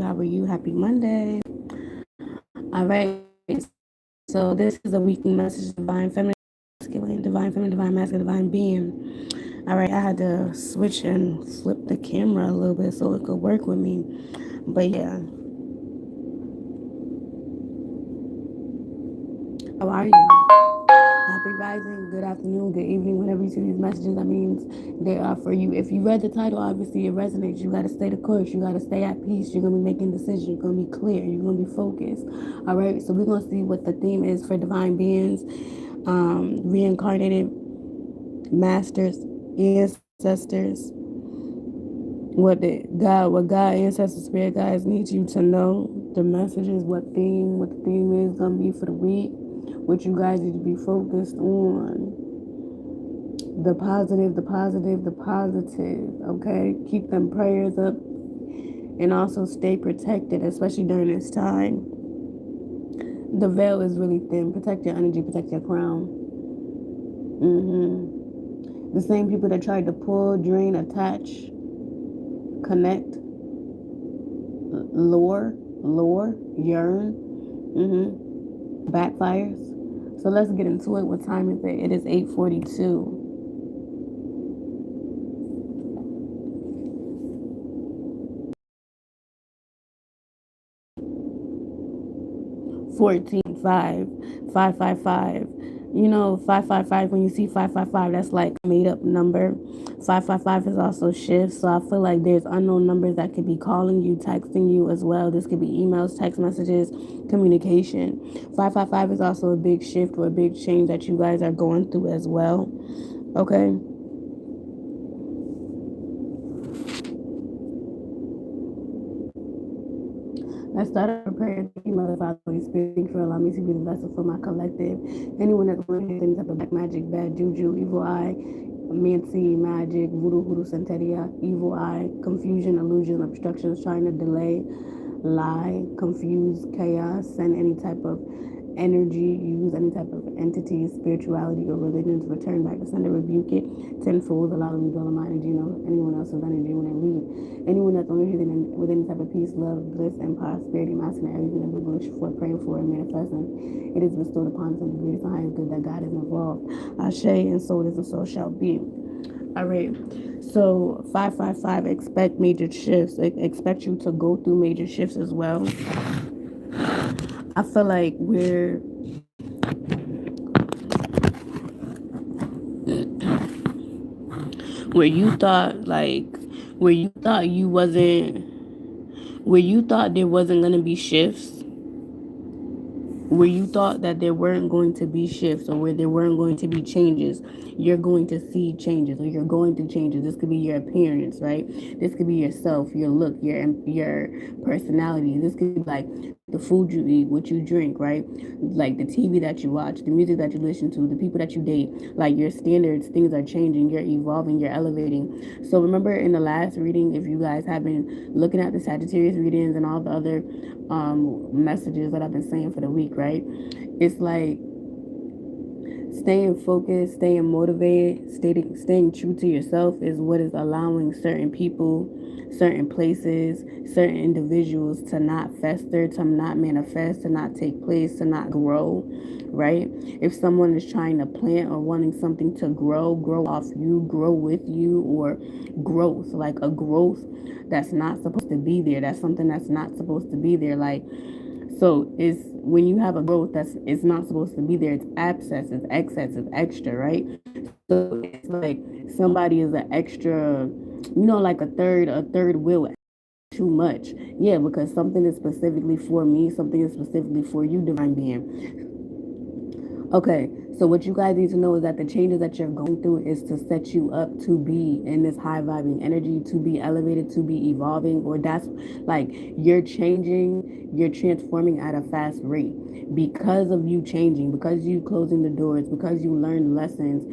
How are you? Happy Monday. All right. So this is a weekly message, divine feminine, divine masculine, divine being. All right. I had to switch and flip the camera a little bit so it could work with me. But yeah, how are you? Happy rising, good afternoon, good evening. Whenever you see these messages, that means they are for you. If you read the title, obviously it resonates. You got to stay the course. You got to stay at peace. You're going to be making decisions. You're going to be clear. You're going to be focused. All right. So we're going to see what the theme is for divine beings, reincarnated masters, ancestors, what God, ancestors, spirit guides need you to know. The messages, what the theme is going to be for the week, what you guys need to be focused on. The positive, the positive, the positive. Okay, keep them prayers up, and also stay protected, especially during this time. The veil is really thin. Protect your energy, protect your crown. The same people that tried to pull, drain, attach, connect, lure, yearn, backfires. So let's get into it. What time is it? It is 8:42. 14, 5, 555. You know, 555, when you see 555, that's like a made up number. 555 is also shifts. So I feel like there's unknown numbers that could be calling you, texting you as well. This could be emails, text messages, communication. 555 is also a big shift or a big change that you guys are going through as well. Okay. I started preparing. Thank you, Mother, Father, Holy Spirit. Thank you for allowing me to be the vessel for my collective. Anyone that's going to any type of black magic, bad juju, evil eye, mancy, magic, voodoo, santeria, evil eye, confusion, illusion, obstructions, trying to delay, lie, confuse, chaos, send any type of energy, use any type of entity, spirituality, or religion to return back to sender, rebuke it tenfold, allow them to dwell in my energy, you know, anyone else's energy when they leave. Anyone that's on here with any type of peace, love, bliss, and prosperity, mastering everything that we wish for, praying for, and manifesting, it is bestowed upon us in the greatest and highest good that God is involved. Ashe, and so it is, and so shall be. All right. So 555, expect major shifts. Expect you to go through major shifts as well. I feel like where you thought like where you thought you wasn't where you thought there wasn't gonna be shifts, where you thought that there weren't going to be shifts or where there weren't going to be changes, you're going to see changes or you're going through changes. This could be your appearance, right? This could be yourself, your look, your personality. This could be like the food you eat, what you drink, right? Like the TV that you watch, the music that you listen to, the people that you date. Like your standards, things are changing, you're evolving, you're elevating. So remember in the last reading, if you guys have been looking at the Sagittarius readings and all the other messages that I've been saying for the week, right? It's like staying focused, staying motivated, staying true to yourself is what is allowing certain people, certain places, certain individuals to not fester, to not manifest, to not take place, to not grow, right? If someone is trying to plant or wanting something to grow off you, grow with you, or growth, like a growth that's not supposed to be there, that's something that's not supposed to be there, like so it's when you have a growth that's it's not supposed to be there, it's abscess, it's excess, it's extra, right? So it's like somebody is an extra, like a third wheel too much. Yeah, because something is specifically for me, something is specifically for you, divine being. Okay, so what you guys need to know is that the changes that you're going through is to set you up to be in this high vibing energy, to be elevated, to be evolving, or that's like you're changing, you're transforming at a fast rate because of you changing, because you closing the doors, because you learned lessons.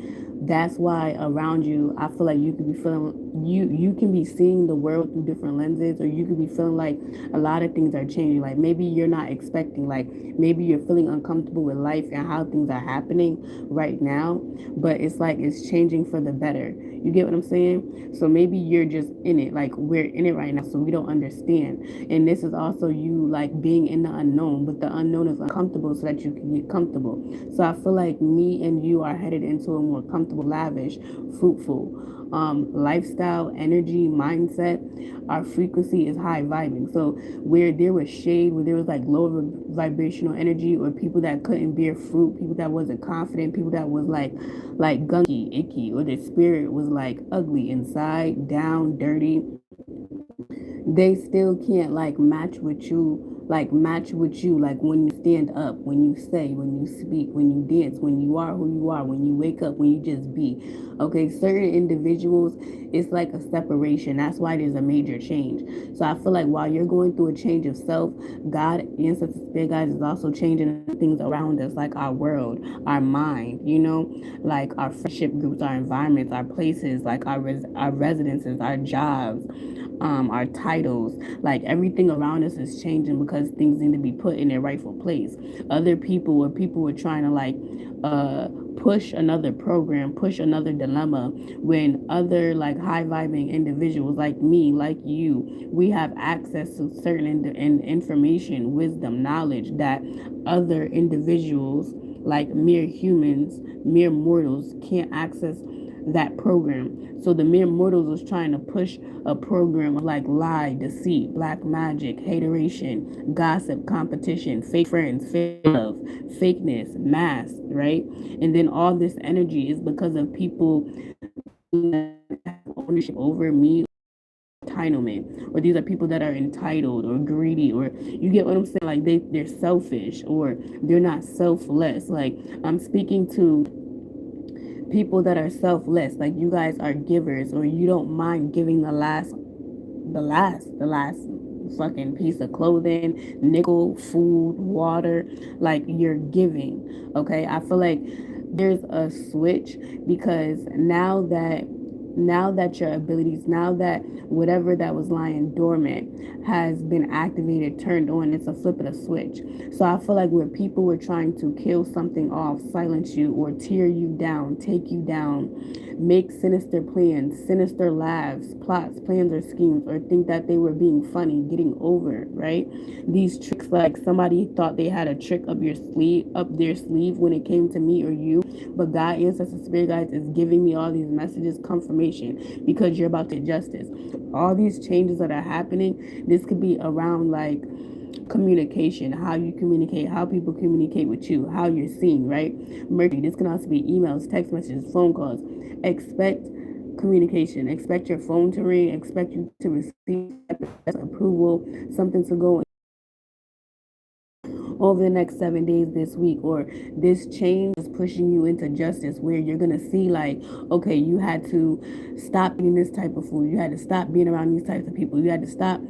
That's why around you, I feel like you could be feeling you can be seeing the world through different lenses, or you could be feeling like a lot of things are changing. Like maybe you're not expecting, like maybe you're feeling uncomfortable with life and how things are happening, happening right now, but it's like it's changing for the better. You get what I'm saying? So maybe you're just in it, like we're in it right now, so we don't understand. And this is also you like being in the unknown, but the unknown is uncomfortable so that you can get comfortable. So I feel like me and you are headed into a more comfortable, lavish, fruitful lifestyle, energy, mindset. Our frequency is high vibing. So where there was shade, where there was like lower vibrational energy, or people that couldn't bear fruit, people that wasn't confident, people that was like gunky, icky, or their spirit was like ugly inside, down, dirty, they still can't match with you, like when you stand up, when you say, when you speak, when you dance, when you are who you are, when you wake up, when you just be. Okay, certain individuals, it's like a separation. That's why there's a major change. So I feel like while you're going through a change of self, God, ancestors, spirit guides is also changing things around us, like our world, our mind, like our friendship groups, our environments, our places, like our residences, our jobs, our titles, like everything around us is changing because things need to be put in their rightful place. Other people, or people were trying to push another program, push another dilemma, when other like high vibing individuals like me, like you, we have access to certain information, wisdom, knowledge that other individuals, like mere humans, mere mortals, can't access that program. So the mere mortals was trying to push a program of like lie, deceit, black magic, hateration, gossip, competition, fake friends, fake love, fakeness, mask, right? And then all this energy is because of people have ownership over me, entitlement, or these are people that are entitled or greedy, or you get what I'm saying, like they're selfish, or they're not selfless. Like I'm speaking to people that are selfless, like you guys are givers, or you don't mind giving the last fucking piece of clothing, nickel, food, water, like you're giving. Okay, I feel like there's a switch, because now that your abilities, now that whatever that was lying dormant has been activated, turned on, it's a flip of a switch. So I feel like where people were trying to kill something off, silence you, or tear you down, take you down, make sinister plans, sinister laughs, plots, plans, or schemes, or think that they were being funny, getting over, right? These tricks, like somebody thought they had a trick up their sleeve when it came to me or you, but God, ancestors, spirit guides is giving me all these messages, confirmation, because you're about to get justice. All these changes that are happening, this could be around like communication, how you communicate, how people communicate with you, how you're seen, right? Mercury, this can also be emails, text messages, phone calls. Expect communication, expect your phone to ring, expect you to receive approval, something to go over the next 7 days this week, or this change is pushing you into justice, where you're gonna see like, okay, you had to stop eating this type of food, you had to stop being around these types of people, you had to stop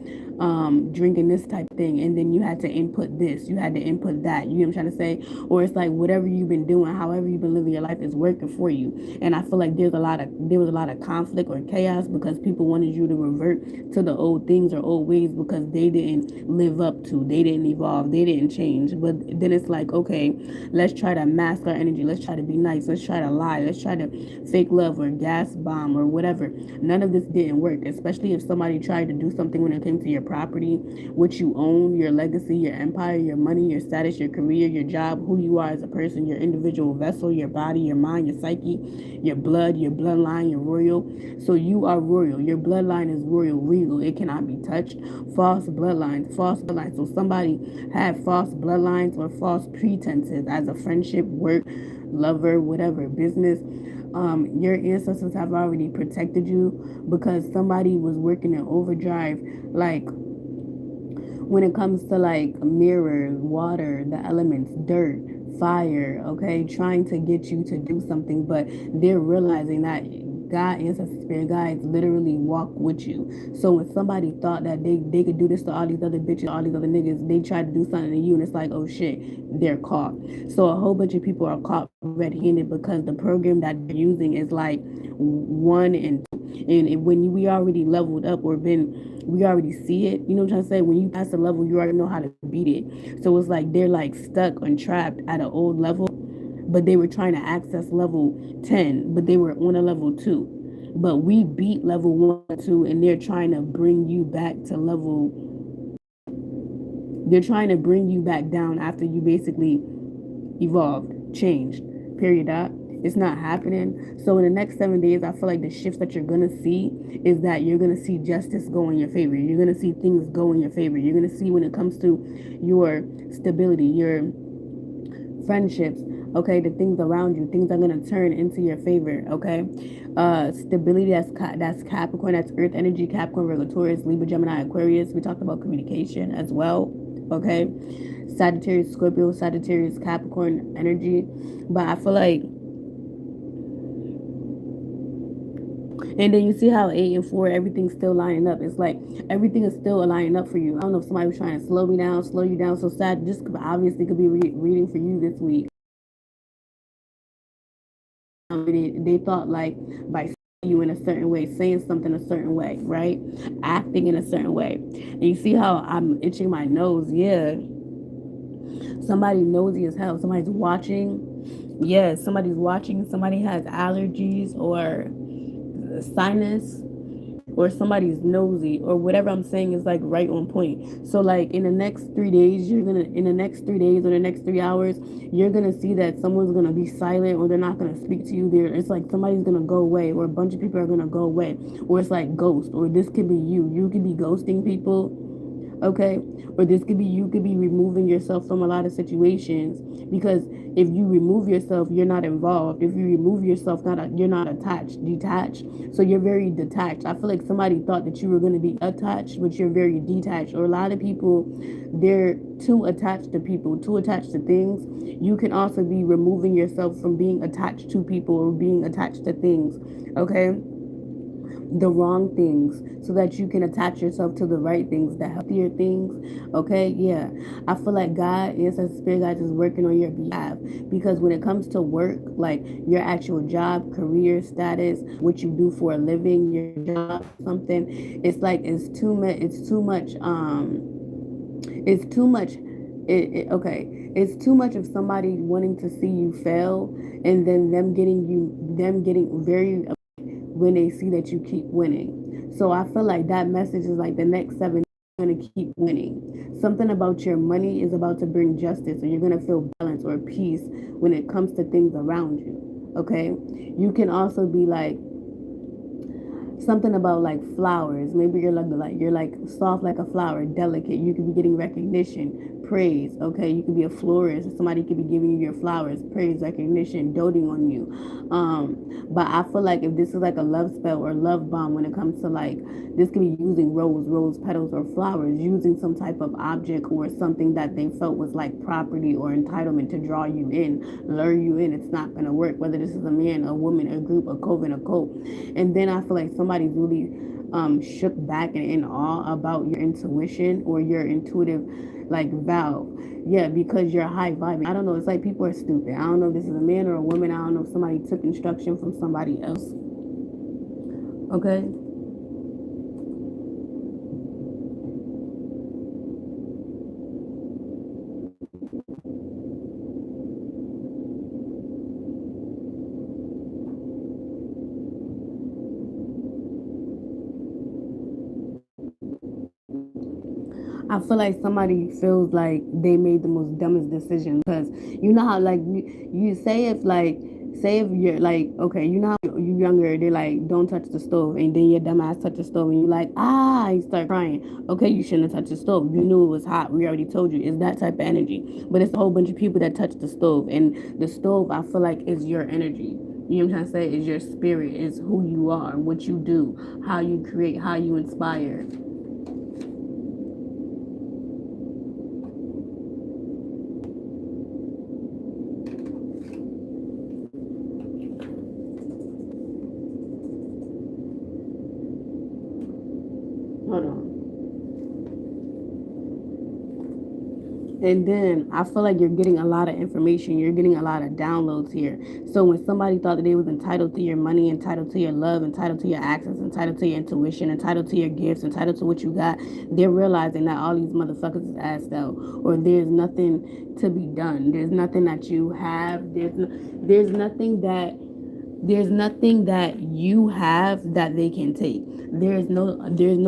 drinking this type of thing, and then you had to input this, you had to input that, you know what I'm trying to say? Or it's like whatever you've been doing, however you've been living your life is working for you. And I feel like there was a lot of conflict or chaos because people wanted you to revert to the old things or old ways, because they didn't live up to, they didn't evolve, they didn't change. But then it's like, okay, let's try to mask our energy, let's try to be nice, let's try to lie, let's try to fake love or gas bomb or whatever. None of this didn't work, especially if somebody tried to do something when it came to your property, what you own, your legacy, your empire, your money, your status, your career, your job, who you are as a person, your individual vessel, your body, your mind, your psyche, your blood, your bloodline, your royal. So you are royal. Your bloodline is royal, regal. It cannot be touched. False bloodlines, false bloodlines. So somebody had false bloodlines or false pretenses as a friendship, work, lover, whatever, business. Your ancestors have already protected you, because somebody was working in overdrive, like when it comes to like mirrors, water, the elements, dirt, fire, okay, trying to get you to do something, but they're realizing that God, ancestors, spirit guides literally walk with you. So when somebody thought that they could do this to all these other bitches, all these other niggas, they tried to do something to you, and it's like, oh shit, they're caught. So a whole bunch of people are caught red-handed, because the program that they're using is like one and two. And when we already leveled up or been, we already see it, you know what I'm trying to say? When you pass the level, you already know how to beat it. So it's like they're like stuck and trapped at an old level, but they were trying to access level 10, but they were on a level 2. But we beat level 1, 2, and they're trying to bring you back to they're trying to bring you back down after you basically evolved, changed, period. It's not happening. So in the next 7 days, I feel like the shifts that you're gonna see is that you're gonna see justice go in your favor. You're gonna see things go in your favor. You're gonna see when it comes to your stability, your friendships, okay, the things around you, things are gonna turn into your favor, okay. Stability, that's Capricorn, that's Earth energy, Capricorn, Virgo, Taurus, Libra, Gemini, Aquarius. We talked about communication as well, okay. Sagittarius, Scorpio, Sagittarius, Capricorn energy, but I feel like, and then you see how 8 and 4, everything's still lining up. It's like everything is still lining up for you. I don't know if somebody was trying to slow me down, slow you down. So sad. This obviously could be reading for you this week. They thought like by saying you in a certain way, saying something a certain way, right? Acting in a certain way. And you see how I'm itching my nose. Yeah. Somebody nosy as hell. Somebody's watching. Yeah, somebody's watching. Somebody has allergies or sinus, or somebody's nosy, or whatever I'm saying is like right on point. So like in the next 3 days, in the next 3 days or the next 3 hours, you're gonna see that someone's gonna be silent, or they're not gonna speak to you. It's like somebody's gonna go away, or a bunch of people are gonna go away, or it's like ghost, or this could be you. You could be ghosting people, okay, or this could be you could be removing yourself from a lot of situations, because if you remove yourself, you're not involved. If you remove yourself, you're not attached, detached. So you're very detached. I feel like somebody thought that you were going to be attached, but you're very detached. Or a lot of people, they're too attached to people, too attached to things. You can also be removing yourself from being attached to people or being attached to things, okay, the wrong things, so that you can attach yourself to the right things, the healthier things, okay. Yeah, I feel like God, ancestors, spirit guides, is working on your behalf, because when it comes to work, like your actual job, career status, what you do for a living, your job, something, it's like it's too much of somebody wanting to see you fail, and then them getting very when they see that you keep winning. So I feel like that message is like the next 7 going to keep winning. Something about your money is about to bring justice, or you're going to feel balance or peace when it comes to things around you. Okay. You can also be like, something about like flowers. Maybe you're like soft like a flower, delicate. You could be getting recognition, praise. Okay, you could be a florist. Somebody could be giving you your flowers, praise, recognition, doting on you. But I feel like if this is like a love spell or love bomb, when it comes to like, this could be using rose petals or flowers, using some type of object or something that they felt was like property or entitlement to draw you in, lure you in. It's not gonna work. Whether this is a man, a woman, a group, a coven, a cult. And then I feel like somebody's really shook back and in awe about your intuition or your intuitive like valve. Yeah, because you're high vibing. I don't know. It's like people are stupid. I don't know if this is a man or a woman. I don't know if somebody took instruction from somebody else. Okay. I feel like somebody feels like they made the most dumbest decision, because you know how like you say, if like, say if you're like, okay, you know how you younger, they're like, don't touch the stove, and then your dumb ass touch the stove and you like, you start crying. Okay, you shouldn't have touched the stove. You knew it was hot. We already told you. It's that type of energy. But it's a whole bunch of people that touch the stove, and the stove, I feel like, is your energy. You know what I'm trying to say? Is your spirit, is who you are, what you do, how you create, how you inspire. Hold on. And then I feel like you're getting a lot of information. You're getting a lot of downloads here. So when somebody thought that they was entitled to your money, entitled to your love, entitled to your access, entitled to your intuition, entitled to your gifts, entitled to what you got, they're realizing that all these motherfuckers is assed out, or there's nothing to be done. There's nothing that you have. There's nothing that you have that they can take. There's no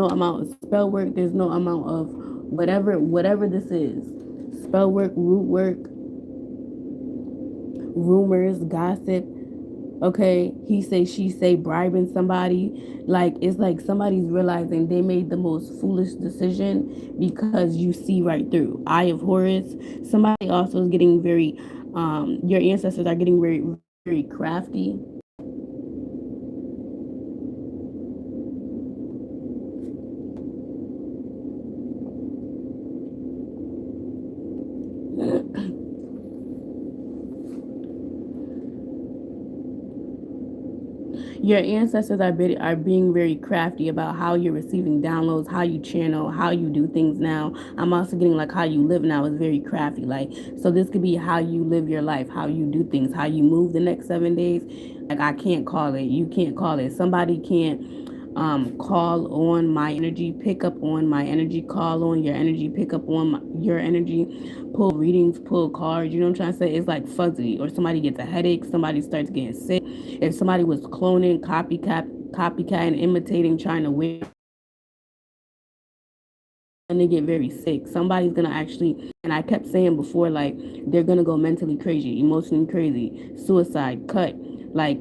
amount of spell work. There's no amount of whatever this is. Spell work, root work, rumors, gossip. Okay, he say, she say, bribing somebody. Like, it's like somebody's realizing they made the most foolish decision because you see right through. Eye of Horus. Somebody also is getting very, your ancestors are getting very, very crafty. Your ancestors are being very crafty about how you're receiving downloads, how you channel, how you do things now. I'm also getting like how you live now is very crafty. Like, so this could be how you live your life, how you do things, how you move the next 7 days. Like, I can't call it. You can't call it. Somebody can't call on my energy, pick up on my energy, call on your energy, pick up on your energy, pull readings, pull cards. You know what I'm trying to say? It's like fuzzy, or somebody gets a headache, somebody starts getting sick. If somebody was cloning, copycat, and imitating, trying to win, and they get very sick. Somebody's gonna actually, and I kept saying before, like, they're gonna go mentally crazy, emotionally crazy, suicide, cut, like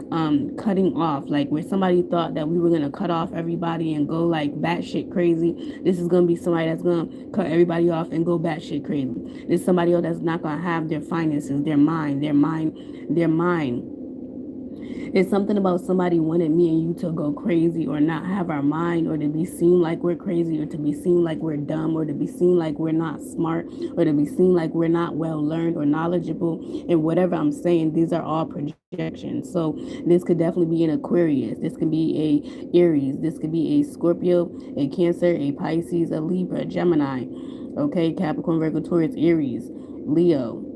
cutting off, like where somebody thought that we were gonna cut off everybody and go like batshit crazy. This is gonna be somebody that's gonna cut everybody off and go batshit crazy. This is somebody else that's not gonna have their finances, their mind. It's something about somebody wanting me and you to go crazy or not have our mind, or to be seen like we're crazy, or to be seen like we're dumb, or to be seen like we're not smart, or to be seen like we're not well learned or knowledgeable. And whatever I'm saying, these are all projections. So this could definitely be an Aquarius. This could be a Aries. This could be a Scorpio, a Cancer, a Pisces, a Libra, Gemini. Okay, Capricorn, Virgo, Taurus, Aries, Leo,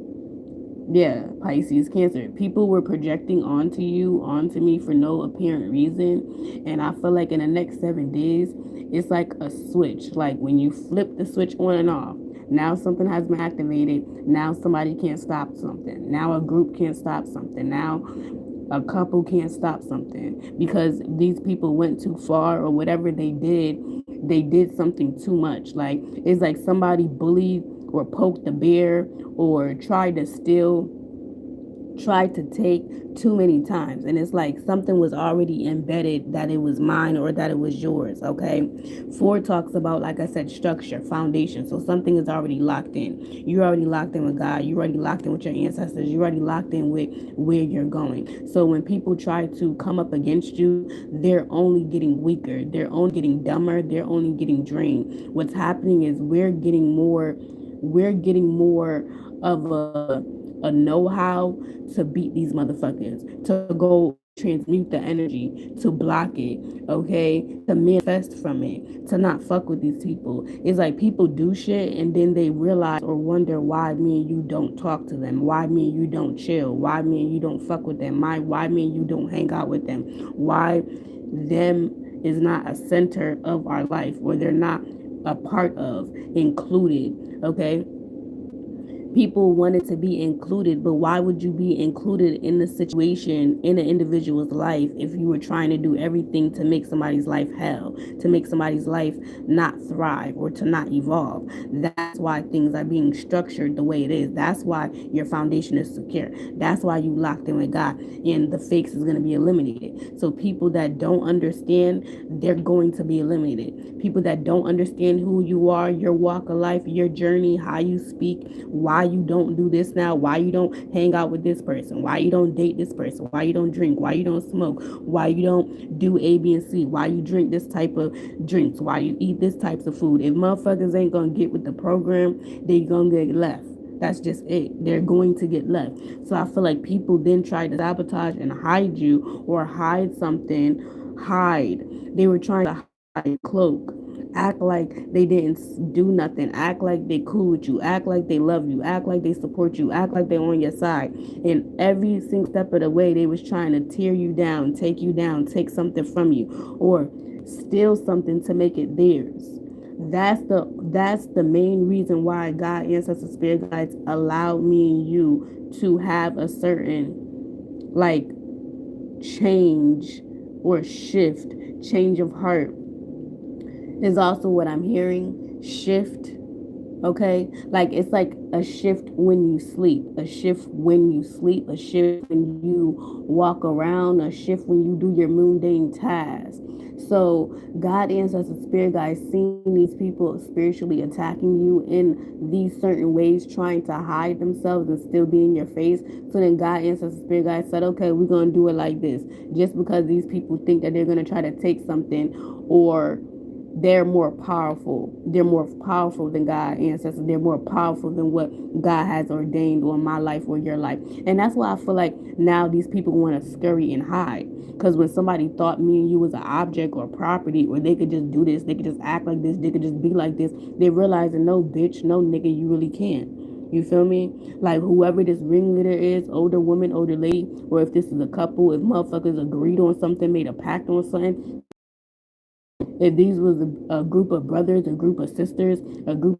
yeah, Pisces, Cancer. People were projecting onto you, onto me for no apparent reason. And I feel like in the next 7 days, it's like a switch. Like when you flip the switch on and off. Now something has been activated. Now somebody can't stop something. Now a group can't stop something. Now a couple can't stop something because these people went too far, or whatever they did something too much. Like, it's like somebody bullied or poked the bear or tried to take too many times, and it's like something was already embedded that it was mine or that it was yours. Okay, 4 talks about, like I said, structure, foundation. So something is already locked in. You're already locked in with God. You're already locked in with your ancestors. You're already locked in with where you're going. So when people try to come up against you, they're only getting weaker, they're only getting dumber, they're only getting drained. What's happening is we're getting more of a know-how to beat these motherfuckers, to go transmute the energy, to block it, okay, to manifest from it, to not fuck with these people. It's like people do shit and then they realize or wonder why me and you don't talk to them, why me and you don't chill, why me and you don't fuck with them, why me and you don't hang out with them, why them is not a center of our life, or they're not a part of, included, okay? People wanted to be included, but why would you be included in the situation in an individual's life if you were trying to do everything to make somebody's life hell, to make somebody's life not thrive or to not evolve? That's why things are being structured the way it is. That's why your foundation is secure. That's why you locked in with God, and the fakes is going to be eliminated. So people that don't understand, they're going to be eliminated. People that don't understand who you are, your walk of life, your journey, how you speak, why you don't do this now, why you don't hang out with this person, why you don't date this person, why you don't drink, why you don't smoke, why you don't do A, B, and C, why you drink this type of drinks, why you eat this types of food. If motherfuckers ain't gonna get with the program, they gonna get left. That's just it. They're going to get left. So I feel like people then try to sabotage and hide you, or hide something. Hide. They were trying to hide, cloak, act like they didn't do nothing, act like they cool with you, act like they love you, act like they support you, act like they're on your side. And every single step of the way, they was trying to tear you down, take something from you, or steal something to make it theirs. That's the main reason why God, ancestors, spirit guides allowed me and you to have a certain like change or shift, change of heart is also what I'm hearing. Shift. Okay, like it's like a shift when you sleep, a shift when you sleep, a shift when you walk around, a shift when you do your mundane tasks. So God, ancestors, spirit guides, seeing these people spiritually attacking you in these certain ways, trying to hide themselves and still be in your face. So then God, ancestors, spirit guides said, okay, we're gonna do it like this. Just because these people think that they're gonna try to take something, or they're more powerful. They're more powerful than God, ancestors. They're more powerful than what God has ordained on my life or your life. And that's why I feel like now these people want to scurry and hide. Because when somebody thought me and you was an object or property, or they could just do this, they could just act like this, they could just be like this, they realizing, no, bitch, no, nigga, you really can't. You feel me? Like whoever this ringleader is, older woman, older lady, or if this is a couple, if motherfuckers agreed on something, made a pact on something, if these was a group of brothers, a group of sisters, a group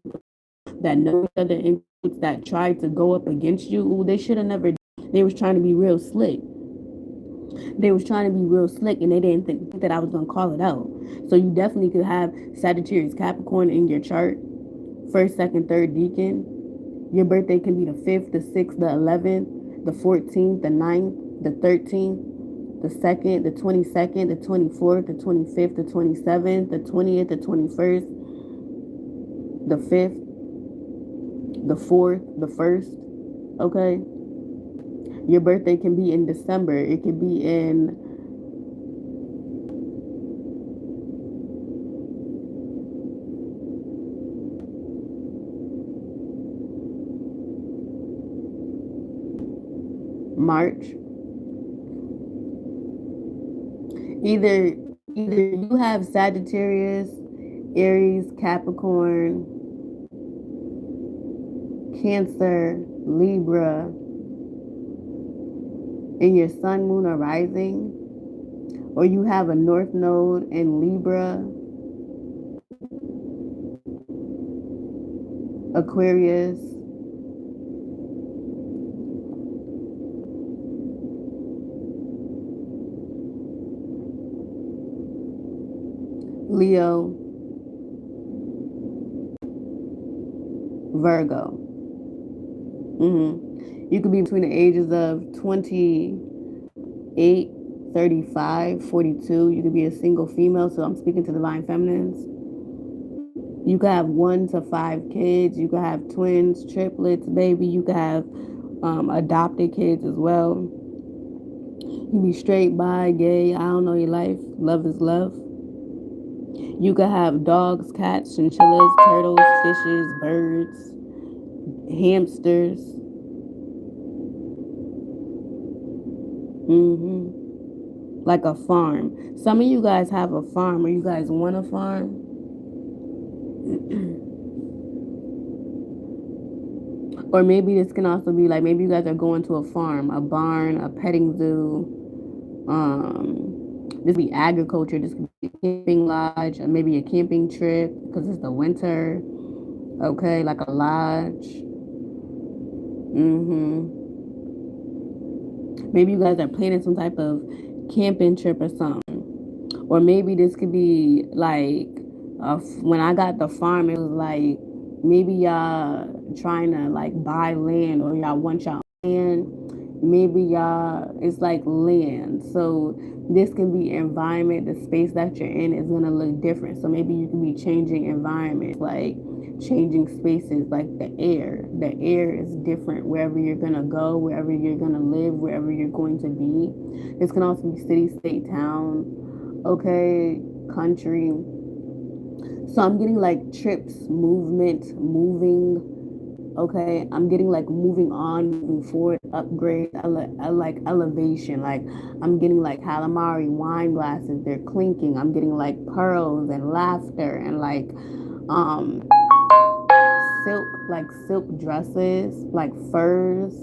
that know each other, and that tried to go up against you, ooh, they should have never. They was trying to be real slick. They was trying to be real slick, and they didn't think that I was gonna call it out. So you definitely could have Sagittarius, Capricorn in your chart, first, second, third deacon. Your birthday can be the 5th, the 6th, the 11th, the 14th, the 9th, the 13th, the 2nd, the 22nd, the 24th, the 25th, the 27th, the 20th, the 21st, the 5th, the 4th, the 1st. Okay? Your birthday can be in December. It could be in March. Either you have Sagittarius, Aries, Capricorn, Cancer, Libra in your sun, moon, or rising, or you have a north node in Libra, Aquarius, Leo, Virgo. You could be between the ages of 28, 35, 42. You could be a single female, so I'm speaking to divine feminines. You could have 1 to 5 kids. You could have twins, triplets, baby. You could have adopted kids as well. You can be straight, bi, gay. I don't know your life. Love is love. You could have dogs, cats, chinchillas, turtles, fishes, birds, hamsters. Like a farm. Some of you guys have a farm, or you guys want a farm. Or maybe this can also be like, maybe you guys are going to a farm, a barn, a petting zoo. This could be agriculture. This could be a camping lodge, or maybe a camping trip because it's the winter. Okay, like a lodge. Maybe you guys are planning some type of camping trip or something. Or maybe this could be like, when I got the farm, it was like maybe y'all trying to like buy land, or y'all want y'all land. Maybe y'all, it's like land. So this can be environment. The space that you're in is going to look different. So maybe you can be changing environment, like changing spaces, like the air. The air is different wherever you're going to go, wherever you're going to live, wherever you're going to be. This can also be city, state, town, okay, country. So I'm getting like trips, movement, moving, Okay, I'm getting like moving on, moving forward, upgrade, like elevation. Like I'm getting like calamari wine glasses, they're clinking. I'm getting like pearls and laughter and like um silk dresses, like furs,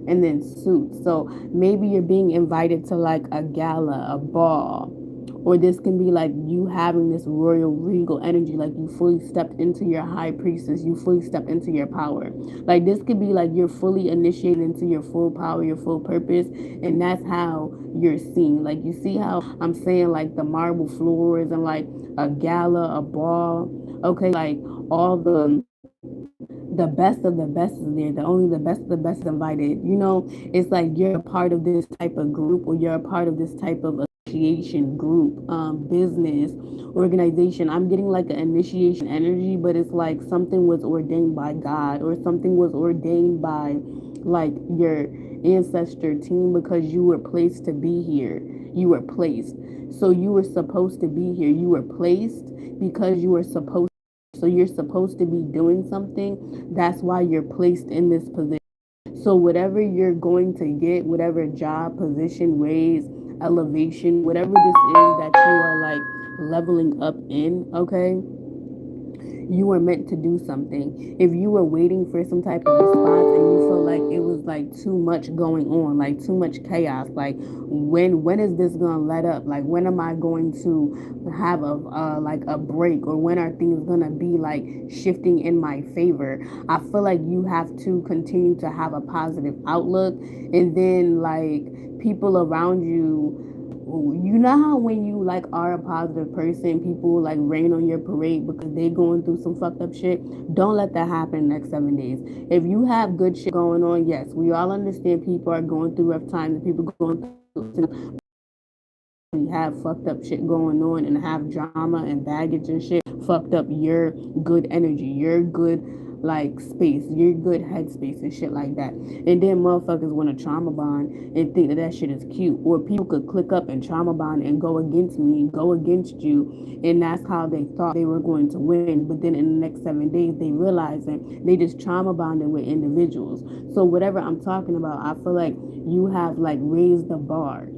and then suits. So maybe you're being invited to like a gala, a ball, or this can be like you having this royal regal energy, like you fully stepped into your high priestess, you fully stepped into your power. Like this could be like you're fully initiated into your full power, your full purpose, and that's how you're seen. Like you see how I'm saying like the marble floors and like a gala, a ball, okay, like all the best of the best is there. The only the best of the best is invited. You know, it's like you're a part of this type of group, or you're a part of this type of association group, business, organization. I'm getting like an initiation energy, but it's like something was ordained by God, or something was ordained by like your ancestor team, because you were placed to be here. You were placed. So you were supposed to be here. You were placed because you were supposed, so you're supposed to be doing something. That's why you're placed in this position. So whatever you're going to get, whatever job, position, raise, elevation, whatever this is that you are like leveling up in, okay? You were meant to do something. If you were waiting for some type of response and you feel like it was like too much going on, like too much chaos, like when is this gonna let up? Like when am I going to have a like a break, or when are things gonna be like shifting in my favor? I feel like you have to continue to have a positive outlook, and then like people around you, you know how when you like are a positive person, people like rain on your parade because they going through some fucked up shit. Don't let that happen next 7 days. If you have good shit going on, yes, we all understand people are going through rough times and people going through, have fucked up shit going on and have drama and baggage and shit fucked up your good energy, your good like space, your good headspace and shit like that. And then motherfuckers want to trauma bond and think that that shit is cute. Or people could click up and trauma bond and go against me, go against you, and that's how they thought they were going to win. But then in the next 7 days, they realize that they just trauma bonded with individuals. So whatever I'm talking about, I feel like you have like raised the bar.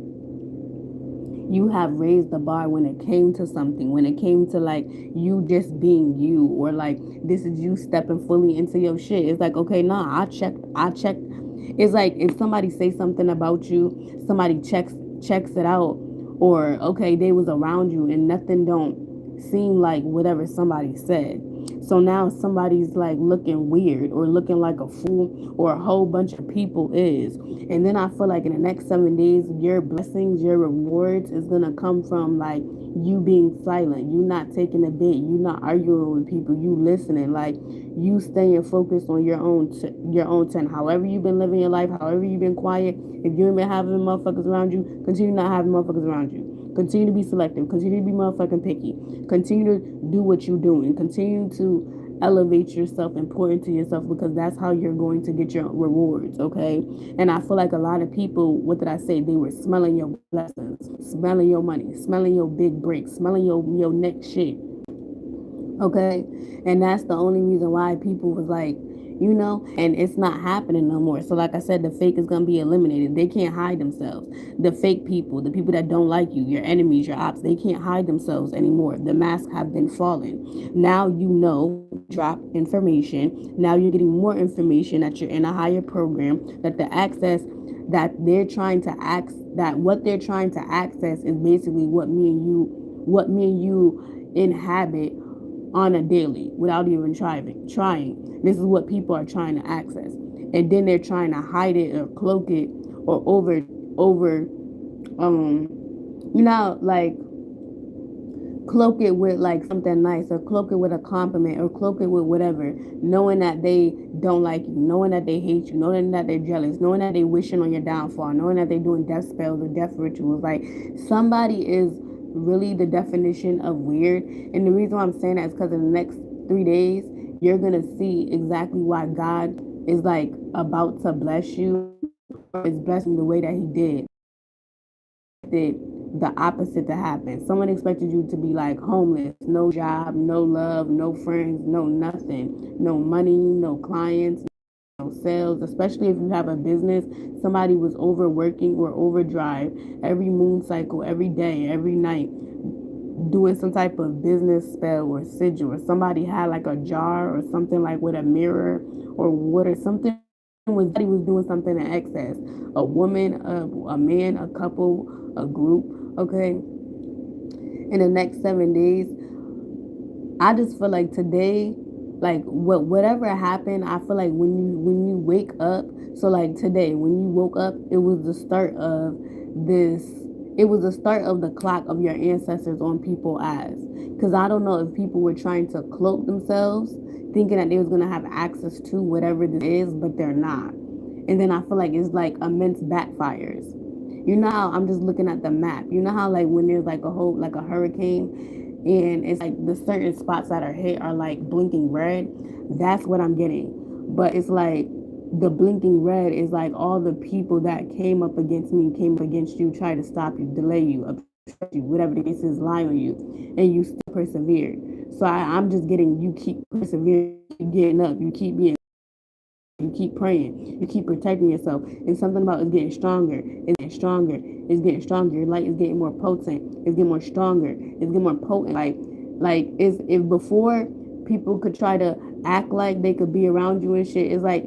You have raised the bar when it came to something, when it came to like you just being you, or like this is you stepping fully into your shit. It's like, okay, nah, I checked. It's like if somebody say something about you, somebody checks it out, or okay, they was around you and nothing don't seem like whatever somebody said. So now somebody's like looking weird or looking like a fool, or a whole bunch of people is. And then I feel like in the next 7 days, your blessings, your rewards is gonna come from like you being silent, you not taking a bait, you not arguing with people, you listening, like you staying focused on your own 10. However you've been living your life, however you've been quiet, if you ain't been having motherfuckers around you, continue not having motherfuckers around you. Continue to be selective. Continue to be motherfucking picky. Continue to do what you're doing. Continue to elevate yourself and pour into yourself, because that's how you're going to get your rewards, okay? And I feel like a lot of people, what did I say? They were smelling your blessings, smelling your money, smelling your big breaks, smelling your next shit, okay? And that's the only reason why people was like, and it's not happening no more. So like I said, the fake is gonna be eliminated. They can't hide themselves. The fake people, the people that don't like you, your enemies, your ops, they can't hide themselves anymore. The masks have been fallen. Now drop information. Now you're getting more information, that you're in a higher program, that the access that they're trying to access, that what they're trying to access is basically what me and you inhabit on a daily without even trying. This is what people are trying to access. And then they're trying to hide it or cloak it, or over like cloak it with like something nice, or cloak it with a compliment, or cloak it with whatever, knowing that they don't like you, knowing that they hate you, knowing that they're jealous, knowing that they're wishing on your downfall, knowing that they're doing death spells or death rituals. Like somebody is really the definition of weird. And the reason why I'm saying that is because in the next 3 days, you're gonna see exactly why God is like about to bless you, or is blessing the way that he did the opposite to happen. Someone expected you to be like homeless, no job, no love, no friends, no nothing, no money, no clients, sales, especially if you have a business. Somebody was overworking or overdrive every moon cycle, every day, every night, doing some type of business spell or sigil, or somebody had like a jar or something like with a mirror or water, something was somebody was doing something in excess. A woman, a man, a couple, a group. Okay, in the next 7 days, I just feel like today, like whatever happened, I feel like when you wake up, so like today, when you woke up, it was the start of this. It was the start of the clock of your ancestors on people's eyes. Because I don't know if people were trying to cloak themselves, thinking that they was gonna have access to whatever this is, but they're not. And then I feel like it's like immense backfires. You know how I'm just looking at the map. You know how like when there's like a whole like a hurricane and it's like the certain spots that are hit are like blinking red. That's what I'm getting. But it's like the blinking red is like all the people that came up against me, came up against you, try to stop you, delay you, obstruct you, whatever the case is, lie on you, and you still persevered. So I'm just getting you keep persevering, you keep getting up, you keep being, you keep praying, you keep protecting yourself. And something about it's getting stronger, it's getting stronger, it's getting stronger. Your light is getting more potent, it's getting more stronger, it's getting more potent. Like it's if before people could try to act like they could be around you and shit, it's like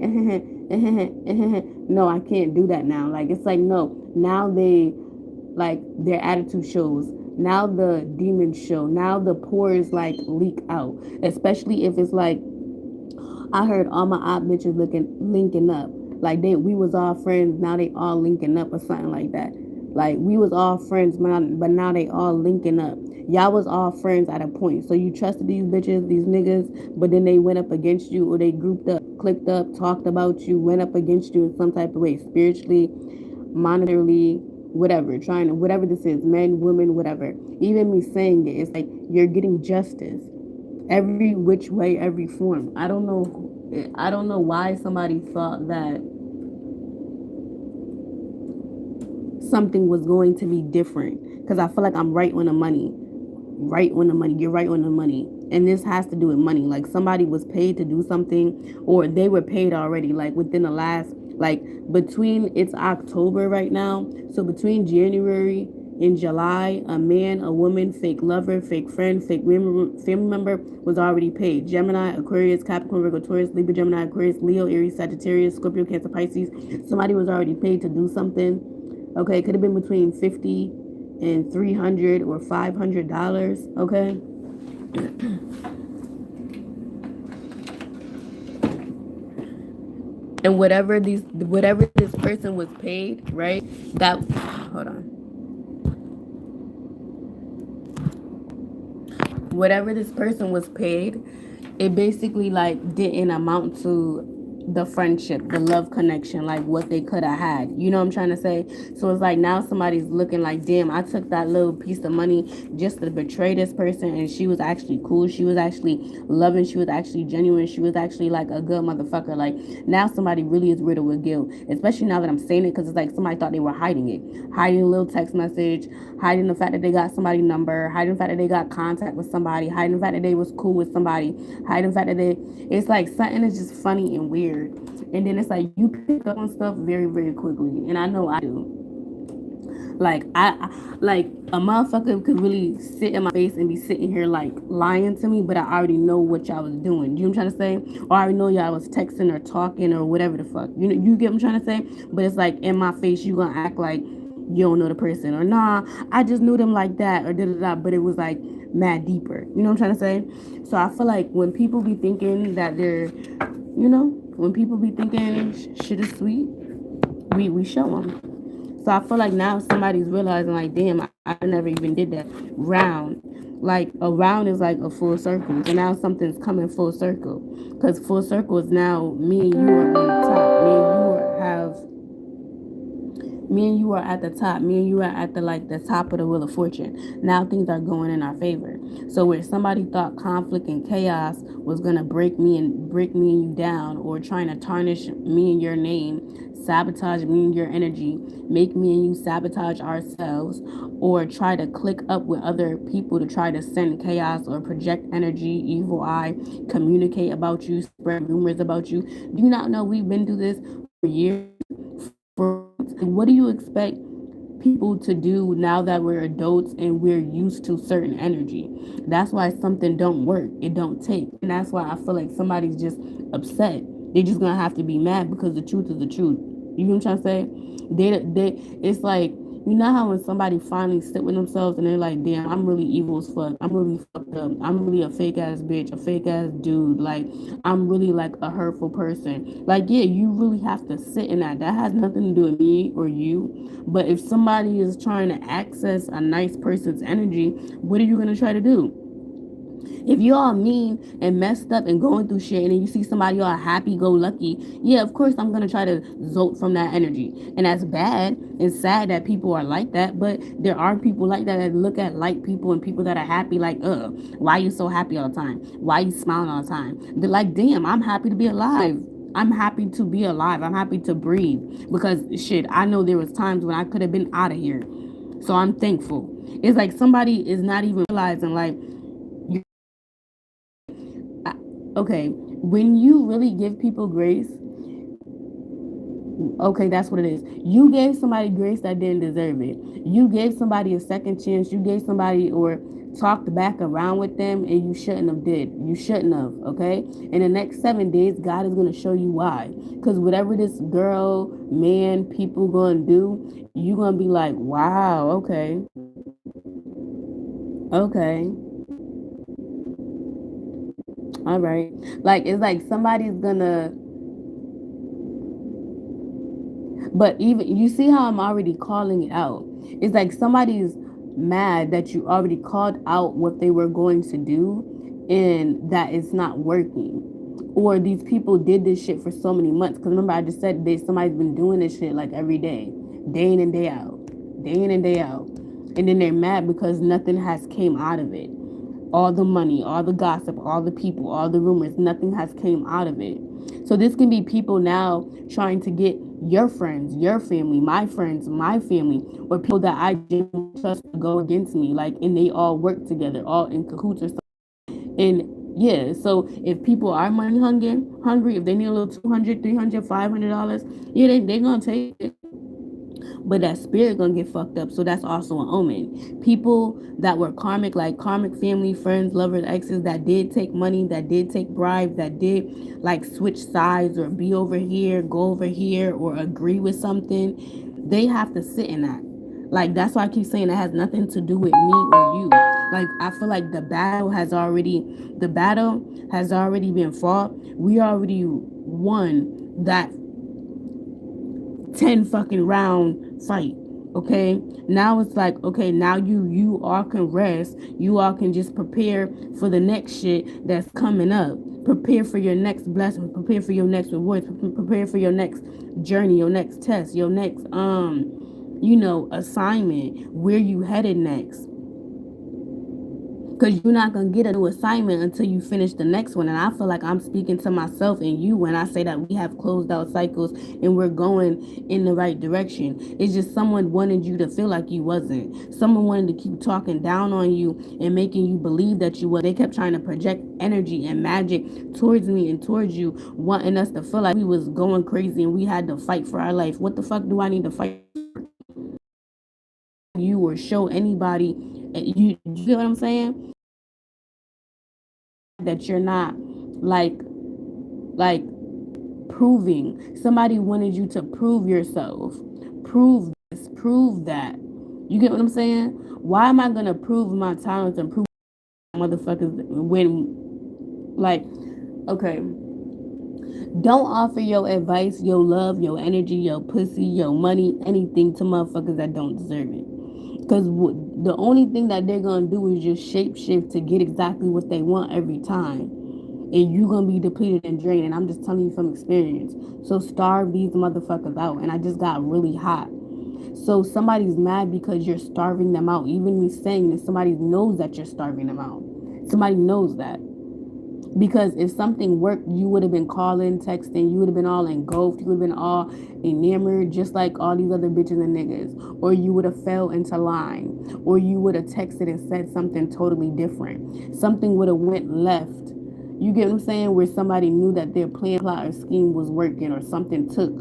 no, I can't do that now. Like it's like no, now they like their attitude shows. Now the demons show. Now the pores like leak out, especially if it's like I heard all my op bitches linking up. Like we was all friends, now they all linking up or something like that. Like we was all friends, but now they all linking up. Y'all was all friends at a point. So you trusted these bitches, these niggas, but then they went up against you or they grouped up, clicked up, talked about you, went up against you in some type of way, spiritually, monetarily, whatever, trying to, whatever this is, men, women, whatever. Even me saying it, it's like you're getting justice every which way, every form. I don't know why somebody thought that something was going to be different. Because I feel like I'm right on the money. Right on the money. You're right on the money. And this has to do with money. Like somebody was paid to do something, or they were paid already, like within the last, like between, it's October right now. So between January in July, a man, a woman, fake lover, fake friend, fake family member was already paid. Gemini, Aquarius, Capricorn, Virgo, Taurus, Libra, Gemini, Aquarius, Leo, Aries, Sagittarius, Scorpio, Cancer, Pisces. Somebody was already paid to do something. Okay, it could have been between 50 and 300 or $500. Okay. And whatever this person was paid, right? That hold on. Whatever this person was paid, it basically like didn't amount to the friendship, the love connection, like what they could have had. You know what I'm trying to say? So it's like now somebody's looking like, damn, I took that little piece of money just to betray this person, and she was actually cool. She was actually loving. She was actually genuine. She was actually like a good motherfucker. Like now somebody really is riddled with guilt, especially now that I'm saying it, because it's like somebody thought they were hiding it, hiding a little text message, hiding the fact that they got somebody's number, hiding the fact that they got contact with somebody, hiding the fact that they was cool with somebody, hiding the fact that they, it's like something is just funny and weird. And then it's like you pick up on stuff very, very quickly. And I know I do. Like like a motherfucker could really sit in my face and be sitting here like lying to me, but I already know what y'all was doing. You know what I'm trying to say? Or I already know y'all was texting or talking or whatever the fuck. You get what I'm trying to say? But it's like in my face, you gonna act like you don't know the person, or nah, I just knew them like that, or da da da. But it was like mad deeper. You know what I'm trying to say? So I feel like when people be thinking that they're, when people be thinking shit is sweet, we show them. So I feel like now somebody's realizing like, damn, I never even did that round. Like a round is like a full circle, and now something's coming full circle, because full circle is now me and you are on the top. Me and you are at the top. Me and you are at the top of the wheel of fortune. Now things are going in our favor. So where somebody thought conflict and chaos was gonna break me and you down, or trying to tarnish me and your name, sabotage me and your energy, make me and you sabotage ourselves, or try to click up with other people to try to send chaos or project energy, evil eye, communicate about you, spread rumors about you. Do you not know we've been through this for years? What do you expect people to do now that we're adults and we're used to certain energy? That's why something don't work. It don't take. And that's why I feel like somebody's just upset. They're just gonna have to be mad because the truth is the truth. You know what I'm trying to say? It's like, you know how when somebody finally sit with themselves and they're like, damn, I'm really evil as fuck. I'm really fucked up. I'm really a fake ass bitch, a fake ass dude. Like, I'm really like a hurtful person. Like, yeah, you really have to sit in that. That has nothing to do with me or you. But if somebody is trying to access a nice person's energy, what are you going to try to do? If you're all mean and messed up and going through shit, and then you see somebody all happy go lucky, yeah, of course I'm gonna try to zolt from that energy. And that's bad and sad that people are like that, but there are people like that that look at light people and people that are happy like, why are you so happy all the time? Why are you smiling all the time? They're like, damn, I'm happy to be alive. I'm happy to be alive. I'm happy to breathe. Because shit, I know there was times when I could have been out of here. So I'm thankful. It's like somebody is not even realizing, like, okay, when you really give people grace, okay, that's what it is. You gave somebody grace that didn't deserve it. You gave somebody a second chance. You gave somebody, or talked back around with them, and you shouldn't have did. You shouldn't have, okay? In the next 7 days, God is going to show you why. Because whatever this girl, man, people going to do, you're going to be like, wow, okay. Okay. All right. Like, it's like somebody's gonna, but even you see how I'm already calling it out. It's like somebody's mad that you already called out what they were going to do and that it's not working. Or these people did this shit for so many months. Because remember, I just said somebody's been doing this shit like every day in and day out, day in and day out. And then they're mad because nothing has came out of it. All the money, all the gossip, all the people, all the rumors, nothing has came out of it. So this can be people now trying to get your friends, your family, my friends, my family, or people that I didn't trust to go against me, like, and they all work together, all in cahoots or something. And yeah, so if people are money hungry, if they need a little $200, $300, $500, yeah, they're gonna take it. But that spirit gonna get fucked up. So that's also an omen. People that were karmic, like karmic family, friends, lovers, exes, that did take money, that did take bribes, that did like switch sides or be over here, go over here, or agree with something, they have to sit in that. Like, that's why I keep saying it has nothing to do with me or you. Like, I feel like the battle has already been fought. We already won that 10 fucking round fight. Okay, now it's like, okay, now you all can rest. You all can just prepare for the next shit that's coming up. Prepare for your next blessing. Prepare for your next rewards. Prepare for your next journey, your next test, your next assignment. Where you headed next? Because you're not going to get a new assignment until you finish the next one. And I feel like I'm speaking to myself and you when I say that we have closed out cycles and we're going in the right direction. It's just someone wanted you to feel like you wasn't. Someone wanted to keep talking down on you and making you believe that you were. They kept trying to project energy and magic towards me and towards you, wanting us to feel like we was going crazy and we had to fight for our life. What the fuck do I need to fight you or show anybody? You get what I'm saying? That you're not like proving. Somebody wanted you to prove yourself. Prove this, prove that. You get what I'm saying? Why am I gonna prove my talents and prove motherfuckers when, like, okay, don't offer your advice, your love, your energy, your pussy, your money, anything to motherfuckers that don't deserve it. Because the only thing that they're going to do is just shape shift to get exactly what they want every time. And you're going to be depleted and drained. And I'm just telling you from experience. So starve these motherfuckers out. And I just got really hot. So somebody's mad because you're starving them out. Even me saying this, somebody knows that you're starving them out. Somebody knows that. Because if something worked, you would have been calling, texting, you would have been all engulfed, you would have been all enamored, just like all these other bitches and niggas. Or you would have fell into line. Or you would have texted and said something totally different. Something would have went left. You get what I'm saying? Where somebody knew that their plan, plot, or scheme was working, or something took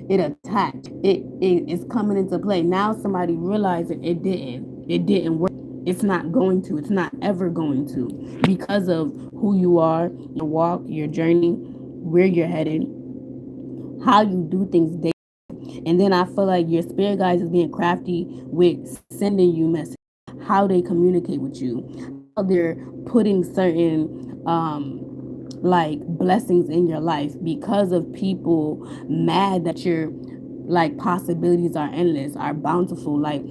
it attacked. It is coming into play. Now somebody realizing it didn't. It didn't work. It's not going to. It's not ever going to, because of who you are, your walk, your journey, where you're headed, how you do things daily. And then I feel like your spirit guides is being crafty with sending you messages, how they communicate with you, how they're putting certain like blessings in your life because of people mad that your like possibilities are endless, are bountiful. Like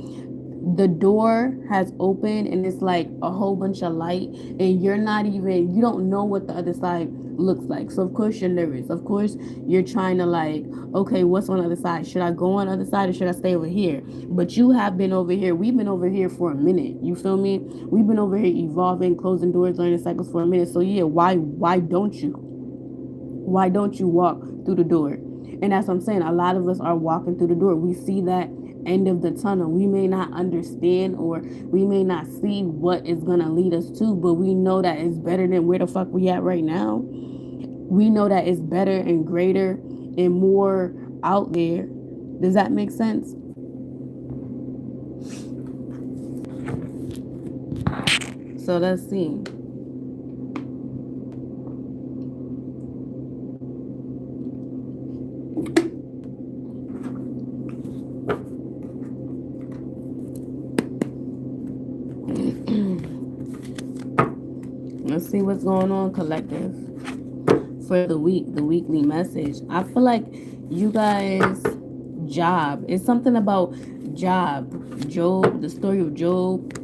the door has opened and it's like a whole bunch of light, and you don't know what the other side looks like. So of course you're nervous. Of course you're trying to like, okay, what's on the other side? Should I go on the other side or should I stay over here? But you have been over here. We've been over here for a minute. You feel me? We've been over here evolving, closing doors, learning cycles for a minute. So yeah, why don't you? Why don't you walk through the door? And that's what I'm saying. A lot of us are walking through the door. We see that end of the tunnel. We may not understand, or we may not see what is going to lead us to, but we know that it's better than where the fuck we at right now. We know that it's better and greater and more out there. Does that make sense? So let's see. Let's see what's going on, collective, for the week, the weekly message. I feel like you guys, job. It's something about job. Job, the story of Job.